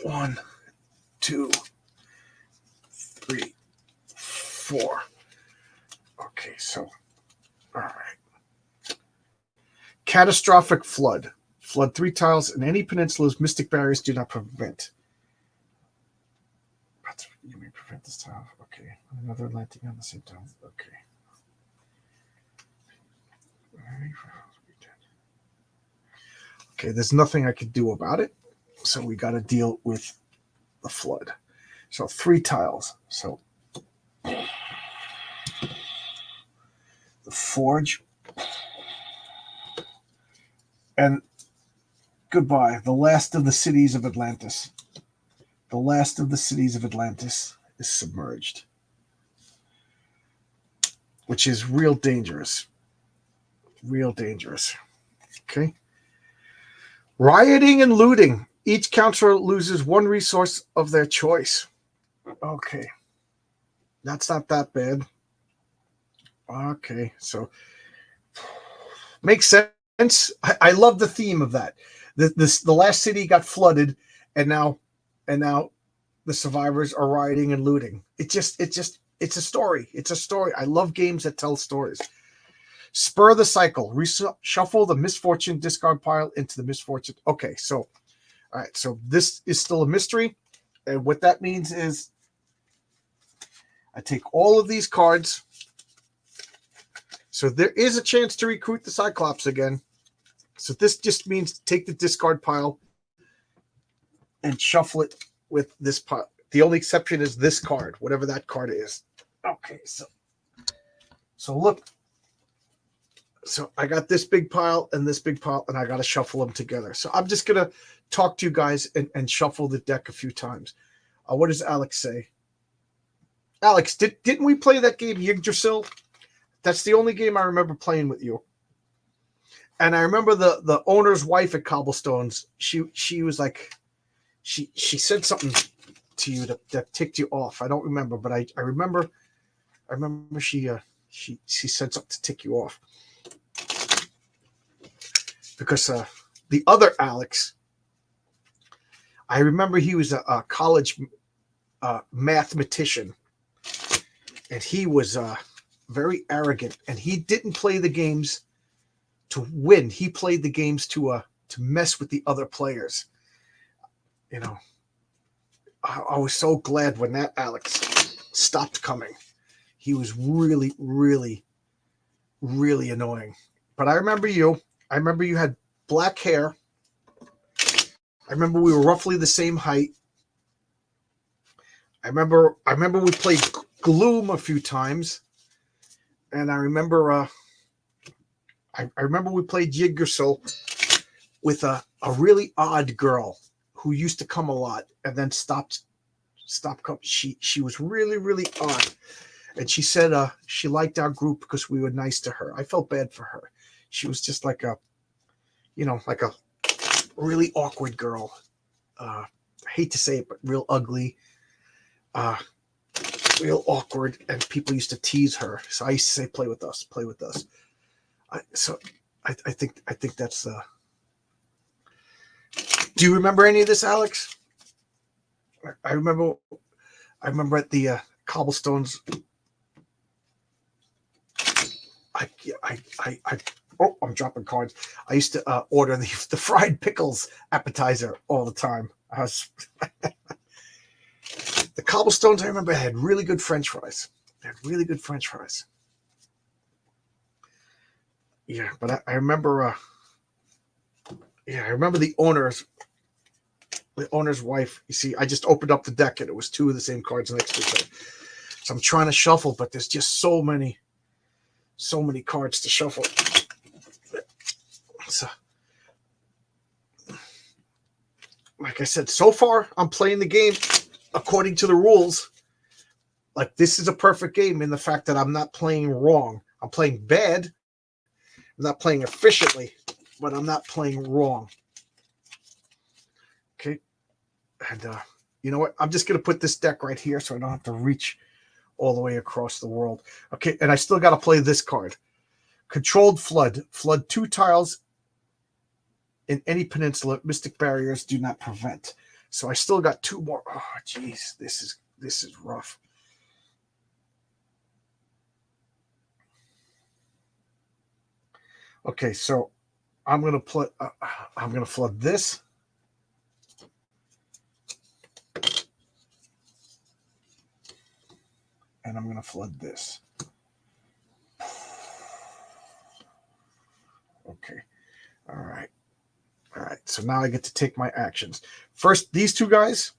1, 2, 3, 4. Okay, so, all right. Catastrophic flood. Flood 3 tiles in any peninsula's mystic barriers do not prevent. You may prevent this tile. Okay. Another Atlantic on the same time. Okay. Okay, there's nothing I could do about it. So we got to deal with the flood. So 3 tiles. So the forge. And goodbye. The last of the cities of Atlantis. The last of the cities of Atlantis is submerged. Which is real dangerous. Real dangerous. Okay. Rioting and looting. Each counselor loses 1 resource of their choice. Okay. That's not that bad. Okay. So, makes sense. I love the theme of that. The last city got flooded, and now the survivors are rioting and looting. It's a story. It's a story. I love games that tell stories. Spur the cycle. Reshuffle the misfortune discard pile into the misfortune. Okay, so, all right. So this is still a mystery. And what that means is I take all of these cards. So there is a chance to recruit the Cyclops again. So this just means take the discard pile and shuffle it with this pile. The only exception is this card, whatever that card is. Okay, so look. So I got this big pile and this big pile, and I got to shuffle them together. So I'm just going to talk to you guys and shuffle the deck a few times. What does Alex say? Alex, didn't we play that game Yggdrasil? That's the only game I remember playing with you. And I remember the owner's wife at Cobblestones. She was like, she said something to you that ticked you off. I don't remember, but I remember she said something to tick you off. Because the other Alex, I remember he was a college mathematician, and he was very arrogant, and he didn't play the games to win. He played the games to mess with the other players. You know, I was so glad when that Alex stopped coming. He was really, really, really annoying. But I remember you. I remember you had black hair. I remember we were roughly the same height. I remember we played Gloom a few times. And I remember I remember we played Yggdrasil with a really odd girl who used to come a lot and then stopped coming. She was really, really odd. And she said she liked our group because we were nice to her. I felt bad for her. She was just like a really awkward girl. I hate to say it, but real ugly, real awkward. And people used to tease her. So I used to say, play with us, play with us. I think that's do you remember any of this, Alex? I remember at the Cobblestones. I'm dropping cards. I used to order the fried pickles appetizer all the time. The Cobblestones, I remember, had really good French fries. They had really good French fries. Yeah, but I remember. I remember the owner's wife. You see, I just opened up the deck and it was 2 of the same cards next to each other. So I'm trying to shuffle, but there's just so many cards to shuffle. So, like I said, so far I'm playing the game according to the rules. Like, this is a perfect game in the fact that I'm not playing wrong. I'm playing bad. I'm not playing efficiently, but I'm not playing wrong. Okay. And you know what? I'm just going to put this deck right here so I don't have to reach all the way across the world. Okay. And I still got to play this card. Controlled flood. Flood 2 tiles in any peninsula. Mystic barriers do not prevent. So I still got 2 more. Oh, geez, this is rough. Okay, so I'm gonna flood this. And I'm going to flood this. Okay. All right. All right. So now I get to take my actions. First, these 2 guys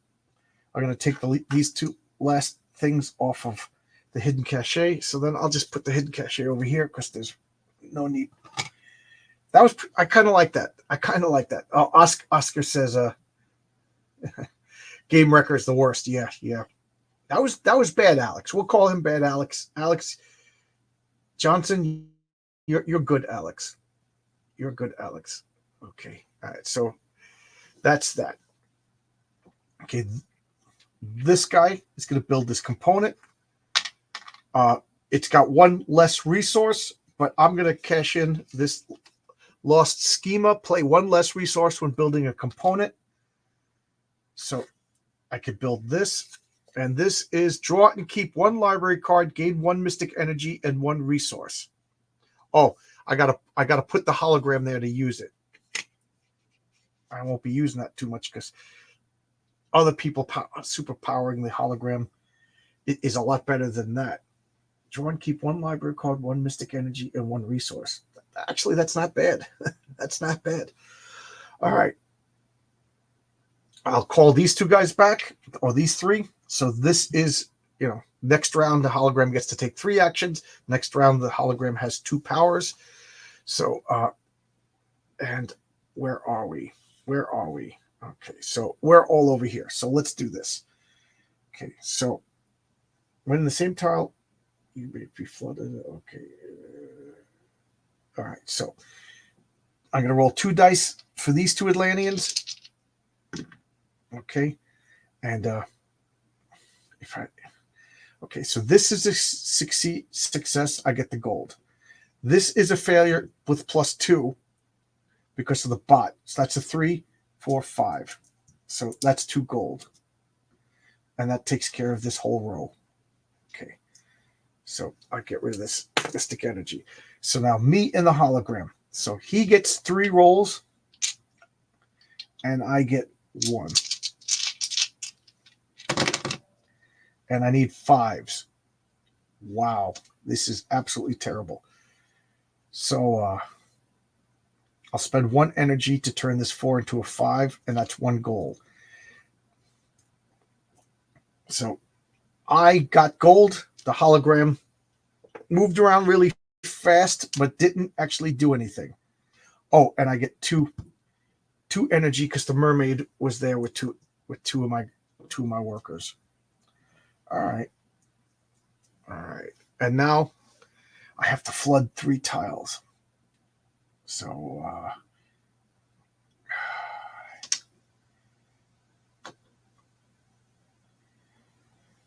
are going to take these 2 last things off of the hidden cache. So then I'll just put the hidden cache over here because there's no need. I kind of like that. Oh, Oscar says, game wrecker is the worst. Yeah. That was bad, Alex. We'll call him bad, Alex. Alex Johnson, you're good, Alex. You're good, Alex. Okay. All right. So that's that. Okay. This guy is going to build this component. It's got 1 less resource, but I'm going to cash in this lost schema, play 1 less resource when building a component. So I could build this. And this is draw and keep 1 library card, gain 1 mystic energy and 1 resource. Oh, I gotta put the hologram there to use it. I won't be using that too much because other people superpowering the hologram is a lot better than that. Draw and keep 1 library card, 1 mystic energy, and 1 resource. Actually, that's not bad. That's not bad. All right. I'll call these 2 guys back, or these 3. So this is, next round the hologram gets to take 3 actions. Next round the hologram has 2 powers. So, and where are we? Okay, so we're all over here. So let's do this. Okay, so when in the same tile, you may be flooded. Okay. All right, so I'm going to roll 2 dice for these 2 Atlanteans. Okay, and okay, so this is a success. I get the gold. This is a failure with +2 because of the bot. So that's a 3, 4, 5. So that's 2 gold, and that takes care of this whole row. Okay, so I get rid of this mystic energy. So now me and the hologram. So he gets 3 rolls, and I get 1. And I need 5s. Wow, this is absolutely terrible. So I'll spend 1 energy to turn this 4 into a 5, and that's 1 gold. So I got gold. The hologram moved around really fast, but didn't actually do anything. Oh, and I get 2 energy because the mermaid was there with two of my workers. All right. And now I have to flood 3 tiles. So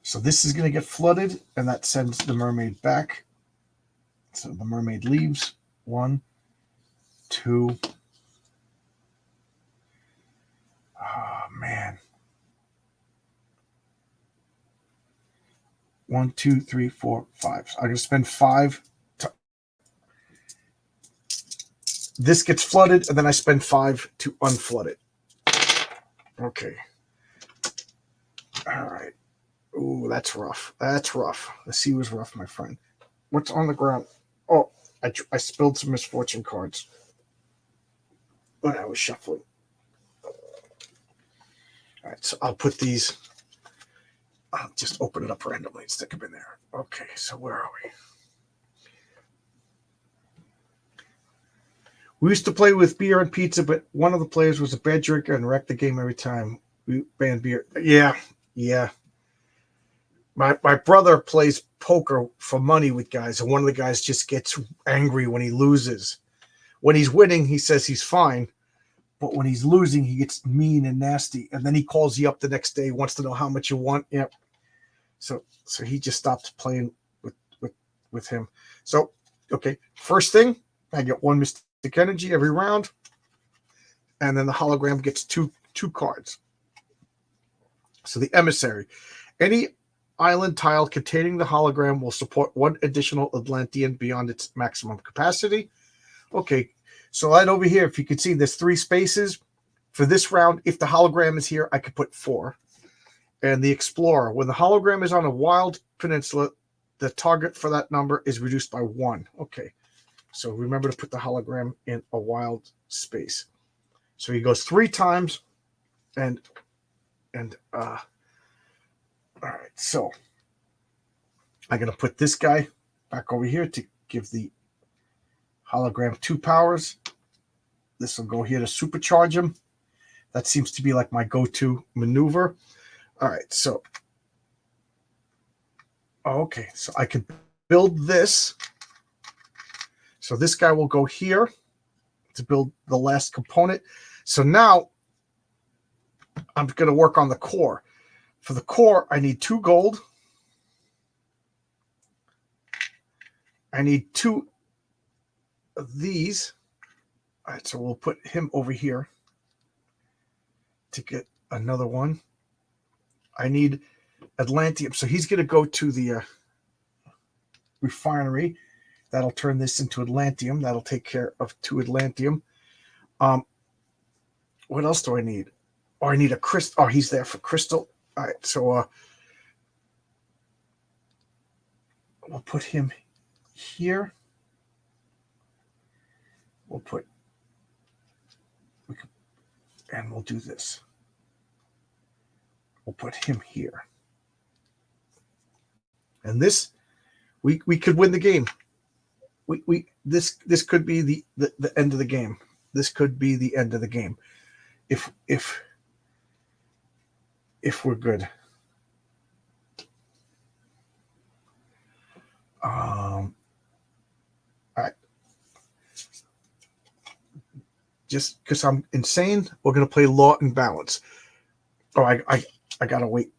so this is going to get flooded, and that sends the mermaid back. So the mermaid leaves. 1, 2. Oh, man. 1, 2, 3, 4, 5. So I'm going to spend 5. This gets flooded, and then I spend 5 to unflood it. Okay. All right. Ooh, that's rough. The sea was rough, my friend. What's on the ground? Oh, I spilled some misfortune cards when I was shuffling. All right, so I'll put these. I'll just open it up randomly and stick them in there. Okay, so where are we? We used to play with beer and pizza, but one of the players was a bad drinker and wrecked the game every time. We banned beer. Yeah. My brother plays poker for money with guys, and one of the guys just gets angry when he loses. When he's winning, he says he's fine, but when he's losing, he gets mean and nasty, and then he calls you up the next day, wants to know how much you want. Yep. So he just stopped playing with him. So, okay, first thing, I get 1 mystic energy every round, and then the hologram gets two cards. So the emissary. Any island tile containing the hologram will support one additional Atlantean beyond its maximum capacity. Okay, so right over here, if you can see, there's 3 spaces. For this round, if the hologram is here, I could put 4. And the explorer. When the hologram is on a wild peninsula, the target for that number is reduced by 1. Okay, so remember to put the hologram in a wild space. So he goes 3 times, and all right, so I'm going to put this guy back over here to give the hologram 2 powers. This will go here to supercharge him. That seems to be like my go-to maneuver. All right, so okay, so I could build this. So this guy will go here to build the last component. So now I'm going to work on the core. For the core, I need 2 gold. I need 2 of these. All right, so we'll put him over here to get another one. I need Atlantium. So he's going to go to the refinery. That'll turn this into Atlantium. That'll take care of 2 Atlantium. What else do I need? Oh, I need a crystal. Oh, he's there for crystal. All right, so we'll put him here. And we'll do this. We'll put him here. And this, we could win the game. This could be the end of the game. This could be the end of the game. If we're good. All right. Just because I'm insane, we're gonna play Law and Balance. Oh, I gotta wait.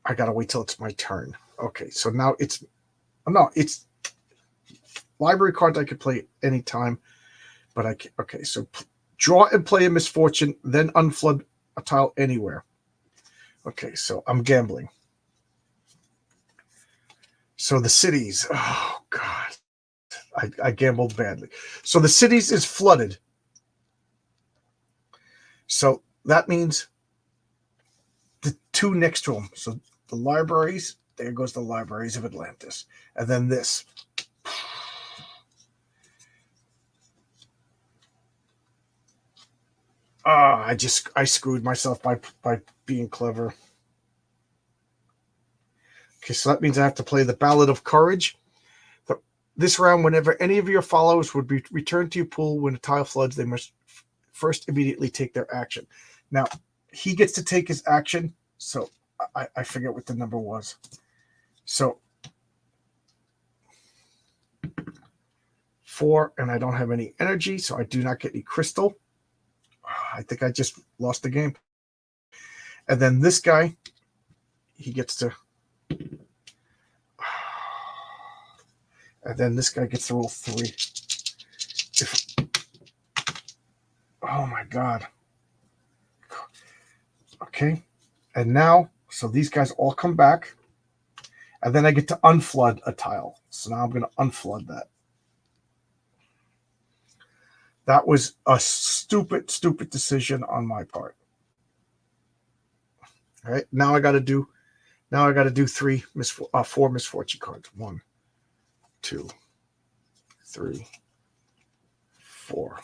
I gotta wait till it's my turn. Okay, so now it's library cards I could play anytime, but I can. Okay, so draw and play a misfortune, then unflood a tile anywhere. Okay, so I'm gambling. So the cities. Oh God, I gambled badly. So the cities is flooded. So that means the 2 next to them. So the libraries, there goes the libraries of Atlantis. And then this. I screwed myself by being clever. Okay, so that means I have to play the Ballad of Courage. This round, whenever any of your followers would be returned to your pool when a tile floods, they must first immediately take their action. Now, he gets to take his action, so I forget what the number was. So 4, and I don't have any energy, so I do not get any crystal. I think I just lost the game. And then this guy, he gets to... And then this guy gets to roll 3. Oh my God. Okay. And now, so these guys all come back. And then I get to unflood a tile. So now I'm going to unflood that. That was a stupid decision on my part. All right. Now I got to do 4 misfortune cards. 1, 2, 3, 4.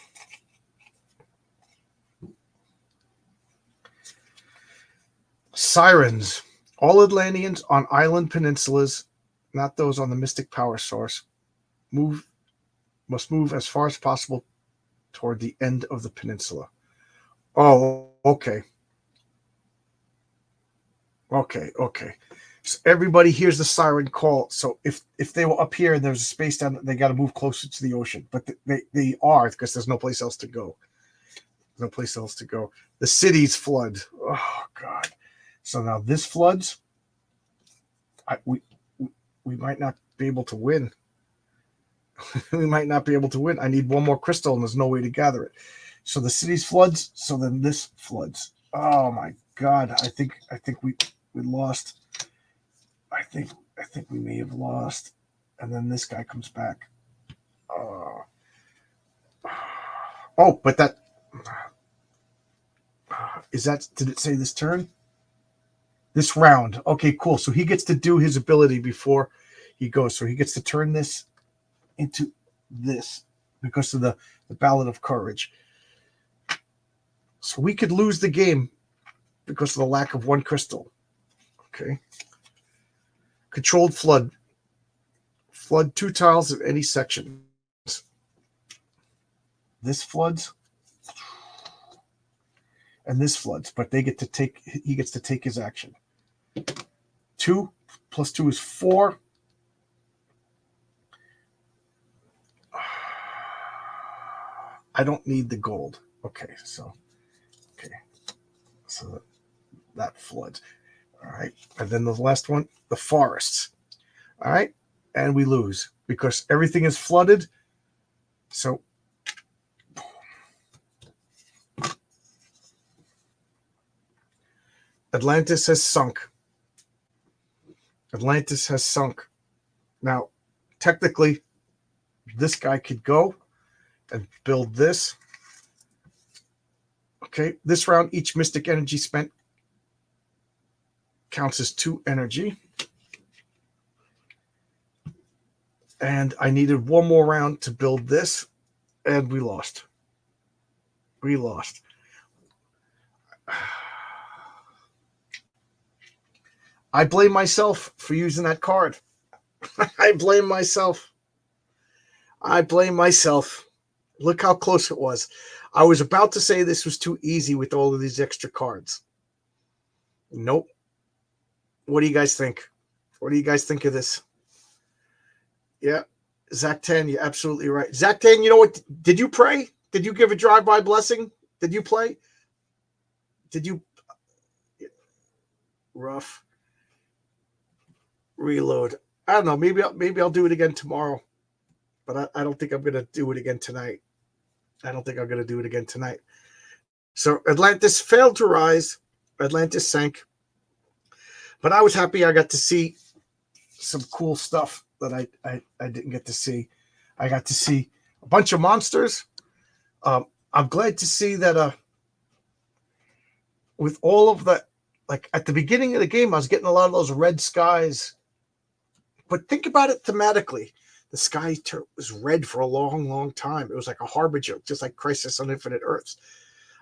Sirens. All Atlanteans on island peninsulas, not those on the mystic power source, must move as far as possible toward the end of the peninsula. Oh, okay. Okay. So everybody hears the siren call. So if they were up here and there's a space down, they got to move closer to the ocean. But they are, because there's no place else to go. No place else to go. The cities flood. Oh God. So now this floods. We might not be able to win. We might not be able to win. I need 1 more crystal, and there's no way to gather it. So the cities floods. So then this floods. Oh my God, I think we lost. I think we may have lost, and then this guy comes back. Uh, oh, but that is that. Did it say this turn? This round. Okay, cool. So he gets to do his ability before he goes. So he gets to turn this into this because of the Ballad of Courage. So we could lose the game because of the lack of one crystal. Okay. Controlled flood. Flood 2 tiles of any section. This floods. And this floods, but he gets to take his action. 2 plus 2 is 4. I don't need the gold. Okay, so that floods. All right, and then the last one, the forests. All right, and we lose because everything is flooded. So Atlantis has sunk. Atlantis has sunk. Now, technically, this guy could go and build this. Okay, this round, each mystic energy spent counts as 2 energy. And I needed one more round to build this, and we lost. We lost. I blame myself for using that card. I blame myself. I blame myself. Look how close it was. I was about to say this was too easy with all of these extra cards. Nope. What do you guys think? What do you guys think of this? Yeah. Zach 10, you're absolutely right. Zach 10, you know what? Did you pray? Did you give a drive-by blessing? Did you play? Did you? Rough. Reload. I don't know. Maybe I'll do it again tomorrow. But I don't think I'm going to do it again tonight. So Atlantis failed to rise. Atlantis sank. But I was happy I got to see some cool stuff that I didn't get to see. I got to see a bunch of monsters. I'm glad to see that with all of that, like at the beginning of the game, I was getting a lot of those red skies. But think about it thematically. The sky was red for a long, long time. It was like a harbinger, just like Crisis on Infinite Earths.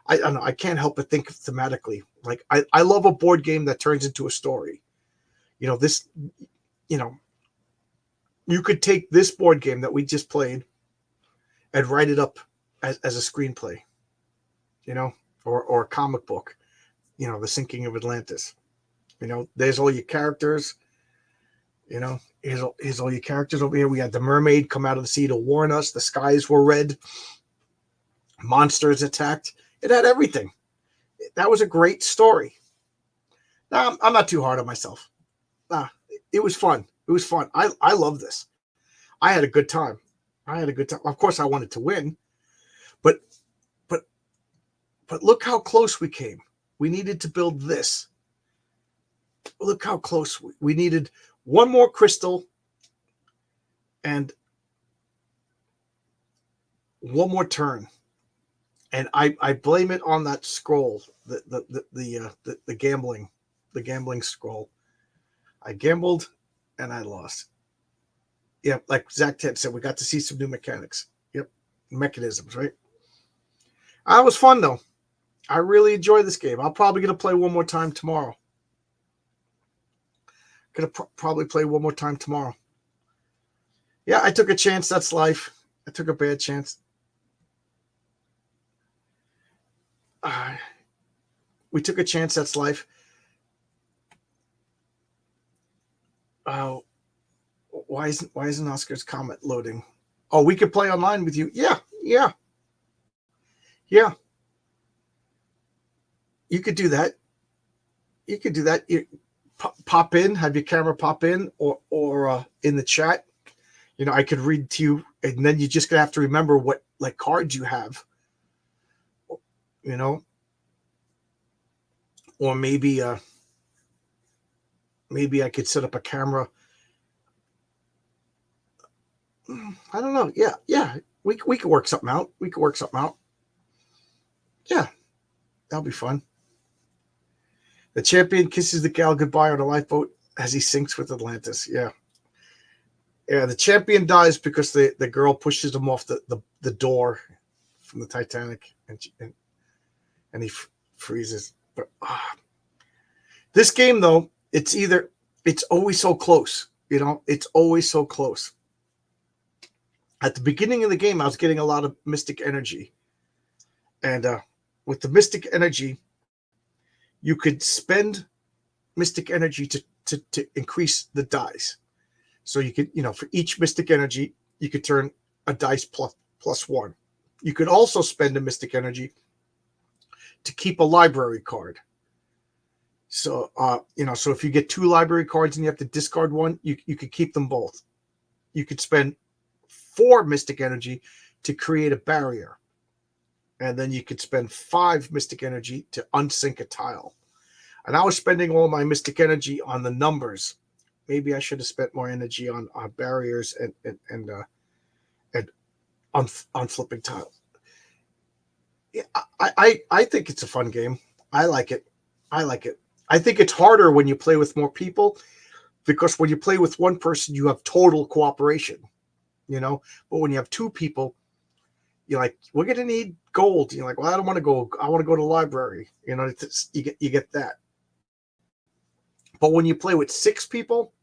I don't know. I can't help but think thematically. Like I love a board game that turns into a story. You know, this, you know, you could take this board game that we just played and write it up as a screenplay, you know, or a comic book, you know, The Sinking of Atlantis. You know, there's all your characters, you know, here's all your characters over here. We had the mermaid come out of the sea to warn us. The skies were red. Monsters attacked. It had everything. That was a great story. Now, I'm not too hard on myself. It was fun. It was fun. I love this. I had a good time. Of course, I wanted to win, but look how close we came. We needed to build this. Look how close we needed. One more crystal and one more turn. And I blame it on that scroll, the gambling scroll. I gambled and I lost. Yeah, like Zach Ted said, we got to see some new mechanics. Yep, mechanisms, right? It was fun though. I really enjoyed this game. I'm probably gonna play one more time tomorrow. Probably play one more time tomorrow. Yeah, I took a chance. That's life. I took a bad chance. We took a chance. That's life. Why isn't Oscar's comment loading? Oh, we could play online with you. Yeah. You could do that. You pop in, have your camera pop in, or in the chat. You know, I could read to you, and then you're just gonna have to remember what like cards you have. You know, or maybe maybe I could set up a camera. I don't know. Yeah. We could work something out. Yeah, that'll be fun. The champion kisses the gal goodbye on a lifeboat as he sinks with Atlantis. Yeah. The champion dies because the girl pushes him off the door from the Titanic, and he freezes. But this game, though, it's always so close. It's always so close. At the beginning of the game, I was getting a lot of mystic energy, and with the mystic energy, you could spend mystic energy to increase the dice. So you could, for each mystic energy, you could turn a dice plus one. You could also spend a mystic energy to keep a library card. So, so if you get 2 library cards and you have to discard one, you could keep them both. You could spend 4 mystic energy to create a barrier. And then you could spend 5 mystic energy to unsink a tile. And I was spending all my mystic energy on the numbers. Maybe I should have spent more energy on barriers and on flipping tiles. Yeah, I think it's a fun game. I like it. I think it's harder when you play with more people, because when you play with one person, you have total cooperation, But when you have 2 people, you're like, we're gonna need gold. You're like, well, I don't want to go. I want to go to the library. You get that. But when you play with 6 people,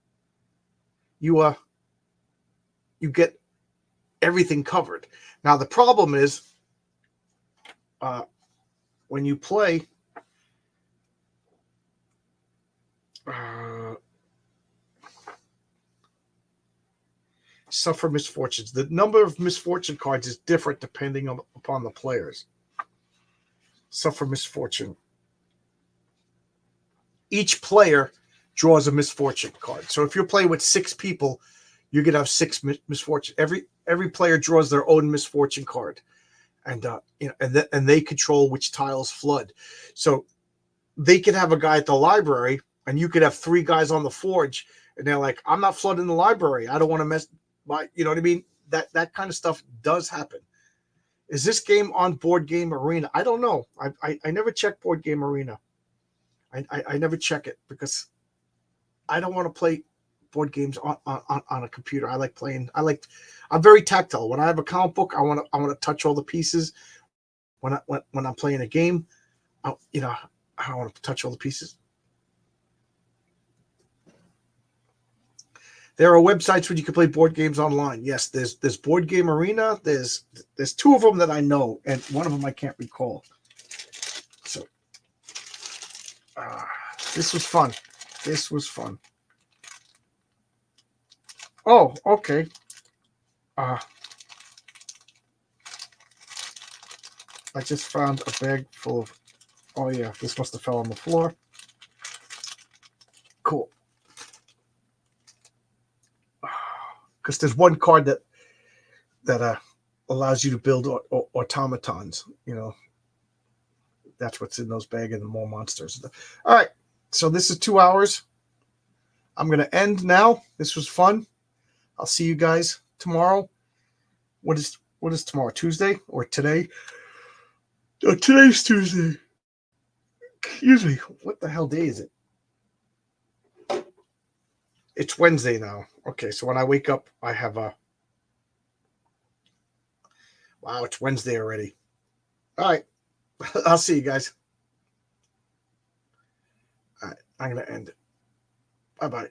you get everything covered. Now the problem is, when you play, suffer misfortunes. The number of misfortune cards is different depending upon the players. Suffer misfortune. Each player draws a misfortune card. So if you're playing with 6 people, you're gonna have 6 misfortune. Every player draws their own misfortune card, and and they control which tiles flood. So they could have a guy at the library, and you could have 3 guys on the forge, and they're like, I'm not flooding the library. I don't want to mess. You know what I mean? That kind of stuff does happen. Is this game on Board Game Arena? I don't know. I never check Board Game Arena. I never check it because I don't want to play board games on a computer. I like playing. I'm very tactile. When I have a comic book, I want to touch all the pieces. When I'm playing a game, I want to touch all the pieces. There are websites where you can play board games online. Yes, there's Board Game Arena. There's 2 of them that I know, and one of them I can't recall. So this was fun. Oh, okay. I just found a bag full of. Oh yeah, this must have fell on the floor. Cool. Because there's one card that allows you to build automatons. That's what's in those bags, and more monsters. All right, so this is 2 hours. I'm gonna end now. This was fun. I'll see you guys tomorrow. What is tomorrow? Tuesday or today? Oh, today's Tuesday. Excuse me. What the hell day is it? It's Wednesday now. Okay, so when I wake up, I have a. Wow, it's Wednesday already. All right. I'll see you guys. All right, I'm going to end it. Bye-bye.